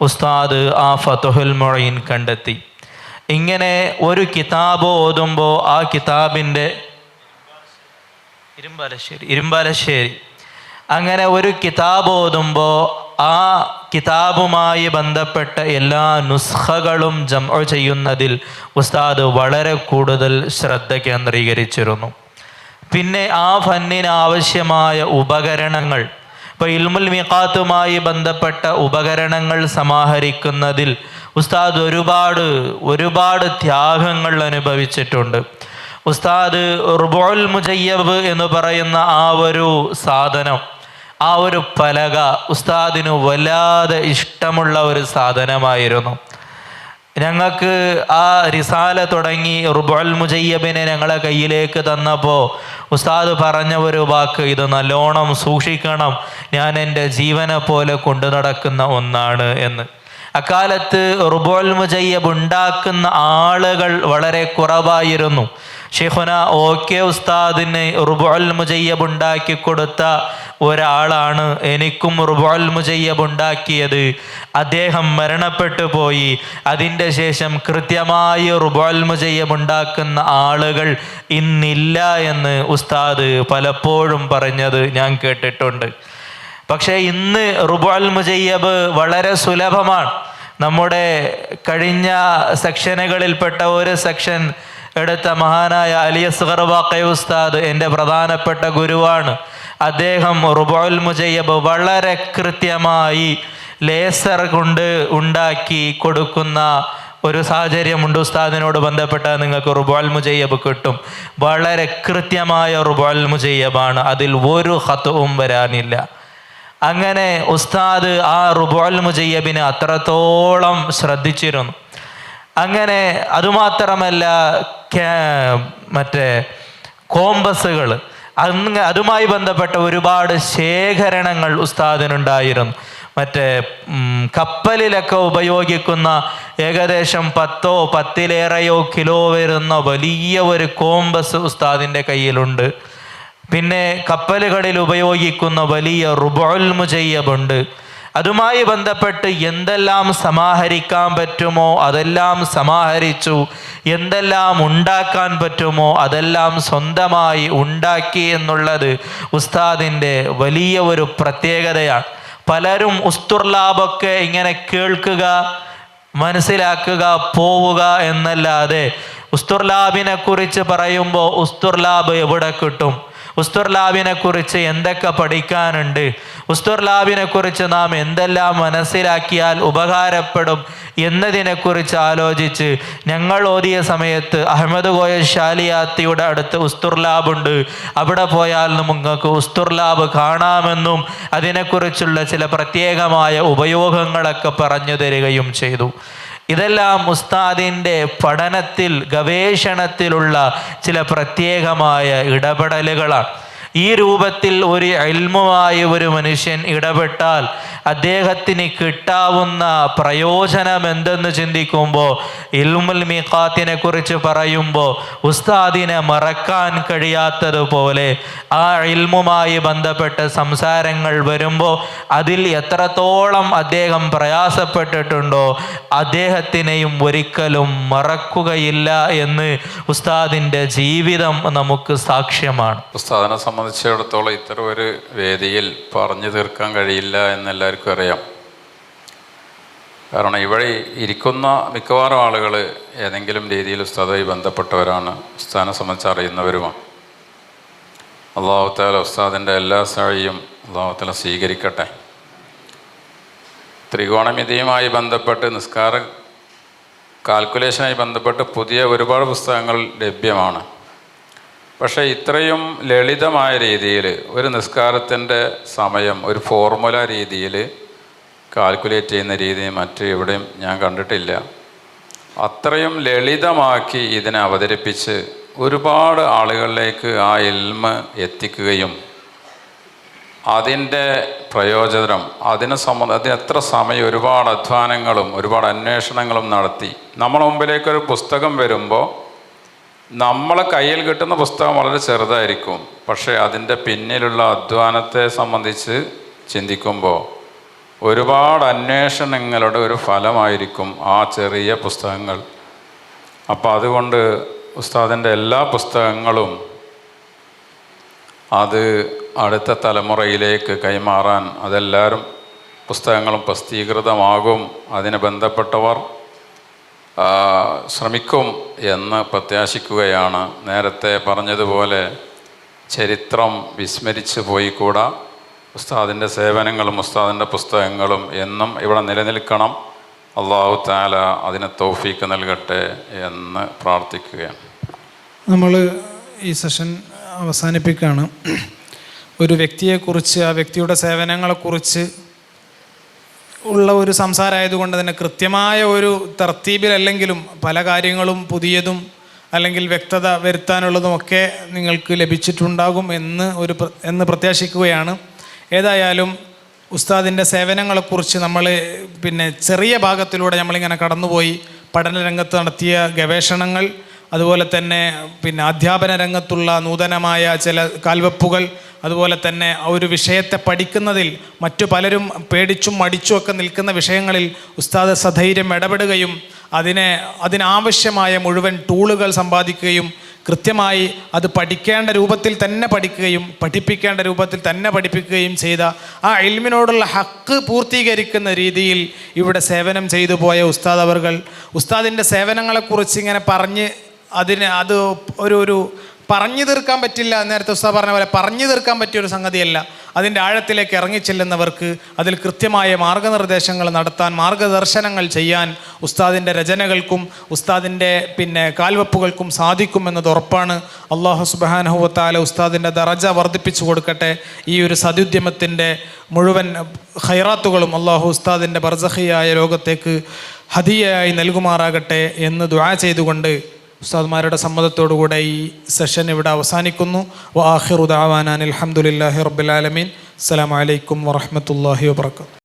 ഉസ്താദ് ആ ഫത്ഹുൽ മുഈൻ കണ്ടെത്തി. ഇങ്ങനെ ഒരു കിതാബ് ഓതുമ്പോൾ ആ കിതാബിൻ്റെ ഇരുമ്പാലശ്ശേരി അങ്ങനെ ഒരു കിതാബ് ഓതുമ്പോൾ ആ കിതാബുമായി ബന്ധപ്പെട്ട എല്ലാ നുസ്ഖകളും ജംഅ ചെയ്യുന്നതിൽ ഉസ്താദ് വളരെ കൂടുതൽ ശ്രദ്ധ കേന്ദ്രീകരിച്ചിരുന്നു. പിന്നെ ആ ഫന്നിന് ആവശ്യമായ ഉപകരണങ്ങൾ, ഇപ്പോൾ ഇൽമുൽ മീഖാത്തുമായി ബന്ധപ്പെട്ട ഉപകരണങ്ങൾ സമാഹരിക്കുന്നതിൽ ഉസ്താദ് ഒരുപാട് ത്യാഗങ്ങൾ അനുഭവിച്ചിട്ടുണ്ട്. ഉസ്താദ് റുബുൽ മുജയ്യബ് എന്ന് പറയുന്ന ആ ഒരു സാധനം, ആ ഒരു പലക ഉസ്താദിന് വല്ലാതെ ഇഷ്ടമുള്ള ഒരു സാധനമായിരുന്നു. ഞങ്ങൾക്ക് ആ റിസാല തുടങ്ങി റുബുൽ മുജയ്യബിനെ ഞങ്ങളെ കയ്യിലേക്ക് തന്നപ്പോൾ ഉസ്താദ് പറഞ്ഞ ഒരു വാക്ക്, ഇത് നല്ലോണം സൂക്ഷിക്കണം, ഞാൻ എൻ്റെ ജീവനെ പോലെ കൊണ്ടു നടക്കുന്ന ഒന്നാണ് എന്ന്. അക്കാലത്ത് റുബുൽ മുജയ്യബ് ഉണ്ടാക്കുന്ന ആളുകൾ വളരെ കുറവായിരുന്നു. ഷെയ്ഖുന ഓക്കെ ഉസ്താദിന് റുബുൽ മുജയ്യബ് ഉണ്ടാക്കി കൊടുത്ത ഒരാളാണ് എനിക്കും റുബുൽ മുജയ്യബ് ഉണ്ടാക്കിയത്. അദ്ദേഹം മരണപ്പെട്ടു പോയി. അതിൻ്റെ ശേഷം കൃത്യമായി റുബുൽ മുജയ്യബ് ഉണ്ടാക്കുന്ന ആളുകൾ ഇന്നില്ല എന്ന് ഉസ്താദ് പലപ്പോഴും പറഞ്ഞത് ഞാൻ കേട്ടിട്ടുണ്ട്. പക്ഷേ ഇന്ന് റുബുൽ മുജയ്യബ് വളരെ സുലഭമാണ്. നമ്മുടെ കഴിഞ്ഞ സെക്ഷനുകളിൽപ്പെട്ട ഒരു സെക്ഷൻ എടുത്ത മഹാനായ അലി അസ്ഗർ വാഖി ഉസ്താദ് എൻ്റെ പ്രധാനപ്പെട്ട ഗുരുവാണ്. അദ്ദേഹം റുബുൽ മുജയ്യബ് വളരെ കൃത്യമായി ലേസർ കൊണ്ട് ഉണ്ടാക്കി കൊടുക്കുന്ന ഒരു സാഹചര്യമുണ്ട്. ഉസ്താദിനോട് ബന്ധപ്പെട്ടാൽ നിങ്ങൾക്ക് റുബുൽ മുജയ്യബ് കിട്ടും. വളരെ കൃത്യമായ റുബുൽ മുജയ്യബാണ്, അതിൽ ഒരു ഖത്ഉം വരാനില്ല. അങ്ങനെ ഉസ്താദ് ആ റുബുൽ മുജയ്യബിനെ അത്രത്തോളം ശ്രദ്ധിച്ചിരുന്നു. അങ്ങനെ അതുമാത്രമല്ല, മറ്റേ കോമ്പസുകൾ, അതുമായി ബന്ധപ്പെട്ട ഒരുപാട് ശേഖരണങ്ങൾ ഉസ്താദിനുണ്ടായിരുന്നു. മറ്റേ കപ്പലിലൊക്കെ ഉപയോഗിക്കുന്ന ഏകദേശം 10 കിലോ വരുന്ന വലിയ ഒരു കോമ്പസ് ഉസ്താദിൻ്റെ കയ്യിലുണ്ട്. പിന്നെ കപ്പലുകളിൽ ഉപയോഗിക്കുന്ന വലിയ റുബുൽ മുജയ്യബ് ഉണ്ട്. അതുമായി ബന്ധപ്പെട്ട് എന്തെല്ലാം സമാഹരിക്കാൻ പറ്റുമോ അതെല്ലാം സമാഹരിച്ചു, എന്തെല്ലാം ഉണ്ടാക്കാൻ പറ്റുമോ അതെല്ലാം സ്വന്തമായി ഉണ്ടാക്കി എന്നുള്ളത് ഉസ്താദിൻ്റെ വലിയ ഒരു പ്രത്യേകതയാണ്. പലരും ഉസ്തുർലാബൊക്കെ ഇങ്ങനെ കേൾക്കുക, മനസ്സിലാക്കുക, പോവുക എന്നല്ലാതെ ഉസ്തുർലാബിനെ കുറിച്ച് പറയുമ്പോൾ ഉസ്തുർലാബ് എവിടെ കിട്ടും, ഉസ്തുർലാബിനെ കുറിച്ച് എന്തൊക്കെ പഠിക്കാനുണ്ട്, ഉസ്തുർലാബിനെ കുറിച്ച് നാം എന്തെല്ലാം മനസ്സിലാക്കിയാൽ ഉപകാരപ്പെടും എന്നതിനെക്കുറിച്ച് ആലോചിച്ച് ഞങ്ങൾ ഓതിയ സമയത്ത് അഹമ്മദ് കോയ ഷാലിയാത്തിയുടെ അടുത്ത് ഉസ്തുർലാബുണ്ട്, അവിടെ പോയാൽ നിങ്ങൾക്ക് ഉസ്തുർലാബ് കാണാമെന്നും അതിനെക്കുറിച്ചുള്ള ചില പ്രത്യേകമായ ഉപയോഗങ്ങളൊക്കെ പറഞ്ഞു തരികയും ചെയ്തു. ഇതെല്ലാം ഉസ്താദിൻ്റെ പഠനത്തിൽ, ഗവേഷണത്തിലുള്ള ചില പ്രത്യേകമായ ഇടപെടലുകളാണ്. ഈ രൂപത്തിൽ ഒരു ഇൽമുമായി ഒരു മനുഷ്യൻ ഇടപെട്ടാൽ അദ്ദേഹത്തിന് കിട്ടാവുന്ന പ്രയോജനം എന്തെന്ന് ചിന്തിക്കുമ്പോൾ, ഇൽമുൽ മീഖാത്തിനെ കുറിച്ച് പറയുമ്പോൾ ഉസ്താദിനെ മറക്കാൻ കഴിയാത്തതുപോലെ ആ ഇൽമുമായി ബന്ധപ്പെട്ട സംസാരങ്ങൾ വരുമ്പോൾ അതിൽ എത്രത്തോളം അദ്ദേഹം പ്രയാസപ്പെട്ടിട്ടുണ്ടോ അദ്ദേഹത്തിനെയും ഒരിക്കലും മറക്കുകയില്ല എന്ന് ഉസ്താദിൻ്റെ ജീവിതം നമുക്ക് സാക്ഷ്യമാണ്. ഉസ്താദിനെ സംബന്ധിച്ചിടത്തോളം ഇത്തരം ഒരു വേദിയിൽ പറഞ്ഞു തീർക്കാൻ കഴിയില്ല എന്നെല്ലാവർക്കും അറിയാം. കാരണം ഇവിടെ ഇരിക്കുന്ന മിക്കവാറും ആളുകൾ ഏതെങ്കിലും രീതിയിൽ ഉസ്താദുമായി ബന്ധപ്പെട്ടവരാണ്, ഉസ്താദിനെ സംബന്ധിച്ച് അറിയുന്നവരുമാണ്. അല്ലാഹു തആല ഉസ്താദിൻ്റെ എല്ലാ സഅയും അല്ലാഹു തആല സ്വീകരിക്കട്ടെ. ത്രികോണമിതിയുമായി ബന്ധപ്പെട്ട് നിസ്കാര കാൽക്കുലേഷനായി ബന്ധപ്പെട്ട് പുതിയ ഒരുപാട് പുസ്തകങ്ങൾ ലഭ്യമാണ്. പക്ഷേ ഇത്രയും ലളിതമായ രീതിയിൽ ഒരു നിസ്കാരത്തിൻ്റെ സമയം ഒരു ഫോർമുല രീതിയിൽ കാൽക്കുലേറ്റ് ചെയ്യുന്ന രീതി മറ്റ് എവിടെയും ഞാൻ കണ്ടിട്ടില്ല. അത്രയും ലളിതമാക്കി ഇതിനെ അവതരിപ്പിച്ച് ഒരുപാട് ആളുകളിലേക്ക് ആ ഇൽമ് എത്തിക്കുകയും അതിൻ്റെ പ്രയോജനം അതിന് എത്ര സമയം ഒരുപാട് അധ്വാനങ്ങളും ഒരുപാട് അന്വേഷണങ്ങളും നടത്തി നമ്മുടെ മുമ്പിലേക്കൊരു പുസ്തകം വരുമ്പോൾ നമ്മളെ കയ്യിൽ കിട്ടുന്ന പുസ്തകം വളരെ ചെറുതായിരിക്കും. പക്ഷേ അതിൻ്റെ പിന്നിലുള്ള അധ്വാനത്തെ സംബന്ധിച്ച് ചിന്തിക്കുമ്പോൾ ഒരുപാട് അന്വേഷണങ്ങളുടെ ഒരു ഫലമായിരിക്കും ആ ചെറിയ പുസ്തകങ്ങൾ. അപ്പോൾ അതുകൊണ്ട് ഉസ്താദിൻ്റെ എല്ലാ പുസ്തകങ്ങളും അത് അടുത്ത തലമുറയിലേക്ക് കൈമാറാൻ അതെല്ലാവരും പുസ്തകങ്ങളും പ്രസിദ്ധീകൃതമാകും, അതിന് ബന്ധപ്പെട്ടവർ ശ്രമിക്കും എന്ന് പ്രത്യാശിക്കുകയാണ്. നേരത്തെ പറഞ്ഞതുപോലെ ചരിത്രം വിസ്മരിച്ചു പോയിക്കൂടാ. ഉസ്താദിൻ്റെ സേവനങ്ങളും ഉസ്താദിൻ്റെ പുസ്തകങ്ങളും എന്നും ഇവിടെ നിലനിൽക്കണം. അല്ലാഹു തആല അതിന് തൗഫീക്ക് നൽകട്ടെ എന്ന് പ്രാർത്ഥിക്കുകയാണ്. നമ്മൾ ഈ സെഷൻ അവസാനിപ്പിക്കുകയാണ്. ഒരു വ്യക്തിയെക്കുറിച്ച് ആ വ്യക്തിയുടെ സേവനങ്ങളെക്കുറിച്ച് ഉള്ള ഒരു സംസാരമായതുകൊണ്ട് തന്നെ കൃത്യമായ ഒരു തർത്തീബിലല്ലെങ്കിലും പല കാര്യങ്ങളും പുതിയതും അല്ലെങ്കിൽ വ്യക്തത വരുത്താനുള്ളതുമൊക്കെ നിങ്ങൾക്ക് ലഭിച്ചിട്ടുണ്ടാകും എന്ന് പ്രത്യാശിക്കുകയാണ്. ഏതായാലും ഉസ്താദിൻ്റെ സേവനങ്ങളെക്കുറിച്ച് നമ്മൾ ചെറിയ ഭാഗത്തിലൂടെ നമ്മളിങ്ങനെ കടന്നുപോയി. പഠന രംഗത്ത് നടത്തിയ ഗവേഷണങ്ങൾ, അതുപോലെ തന്നെ അധ്യാപന രംഗത്തുള്ള നൂതനമായ ചില കാൽവെപ്പുകൾ, അതുപോലെ തന്നെ ഒരു വിഷയത്തെ പഠിക്കുന്നതിൽ മറ്റു പലരും പേടിച്ചും മടിച്ചും ഒക്കെ നിൽക്കുന്ന വിഷയങ്ങളിൽ ഉസ്താദ് സധൈര്യം ഇടപെടുകയും അതിനാവശ്യമായ മുഴുവൻ ടൂളുകൾ സമ്പാദിക്കുകയും കൃത്യമായി അത് പഠിക്കേണ്ട രൂപത്തിൽ തന്നെ പഠിക്കുകയും പഠിപ്പിക്കേണ്ട രൂപത്തിൽ തന്നെ പഠിപ്പിക്കുകയും ചെയ്ത ആ ഇൽമിനോടുള്ള ഹക്ക് പൂർത്തീകരിക്കുന്ന രീതിയിൽ ഇവിടെ സേവനം ചെയ്തു പോയ ഉസ്താദ് അവർകൾ ഉസ്താദിൻ്റെ സേവനങ്ങളെക്കുറിച്ച് ഇങ്ങനെ പറഞ്ഞ് അത് ഒരു പറഞ്ഞു തീർക്കാൻ പറ്റില്ല. നേരത്തെ ഉസ്താദ് പറഞ്ഞ പോലെ പറഞ്ഞു തീർക്കാൻ പറ്റിയൊരു സംഗതിയല്ല. അതിൻ്റെ ആഴത്തിലേക്ക് ഇറങ്ങിച്ചെല്ലുന്നവർക്ക് അതിൽ കൃത്യമായ മാർഗനിർദ്ദേശങ്ങൾ നടത്താൻ, മാർഗദർശനങ്ങൾ ചെയ്യാൻ ഉസ്താദിൻ്റെ രചനകൾക്കും ഉസ്താദിൻ്റെ കാൽവെപ്പുകൾക്കും സാധിക്കുമെന്നത് ഉറപ്പാണ്. അല്ലാഹു സുബ്ഹാനഹു വ തആല ഉസ്താദിൻ്റെ ദറജ വർദ്ധിപ്പിച്ചു കൊടുക്കട്ടെ. ഈ ഒരു സദുദ്യമത്തിൻ്റെ മുഴുവൻ ഖൈറാത്തുകളും അല്ലാഹു ഉസ്താദിൻ്റെ ബർസഖിയായ ലോകത്തേക്ക് ഹദിയയായി നൽകുമാറാകട്ടെ എന്ന് ദുആ ചെയ്തുകൊണ്ട് ഉസ്താദ്മാരുടെ സമ്മതത്തോടുകൂടെ ഈ സെഷൻ ഇവിടെ അവസാനിക്കുന്നു. വ ആഖിറു ദഅവാനാ അൽഹംദുലില്ലാഹി റബ്ബിൽ ആലമീൻ. അസ്സലാമു അലൈക്കും വറഹ്മത്തുള്ളാഹി വബറകാതുഹു.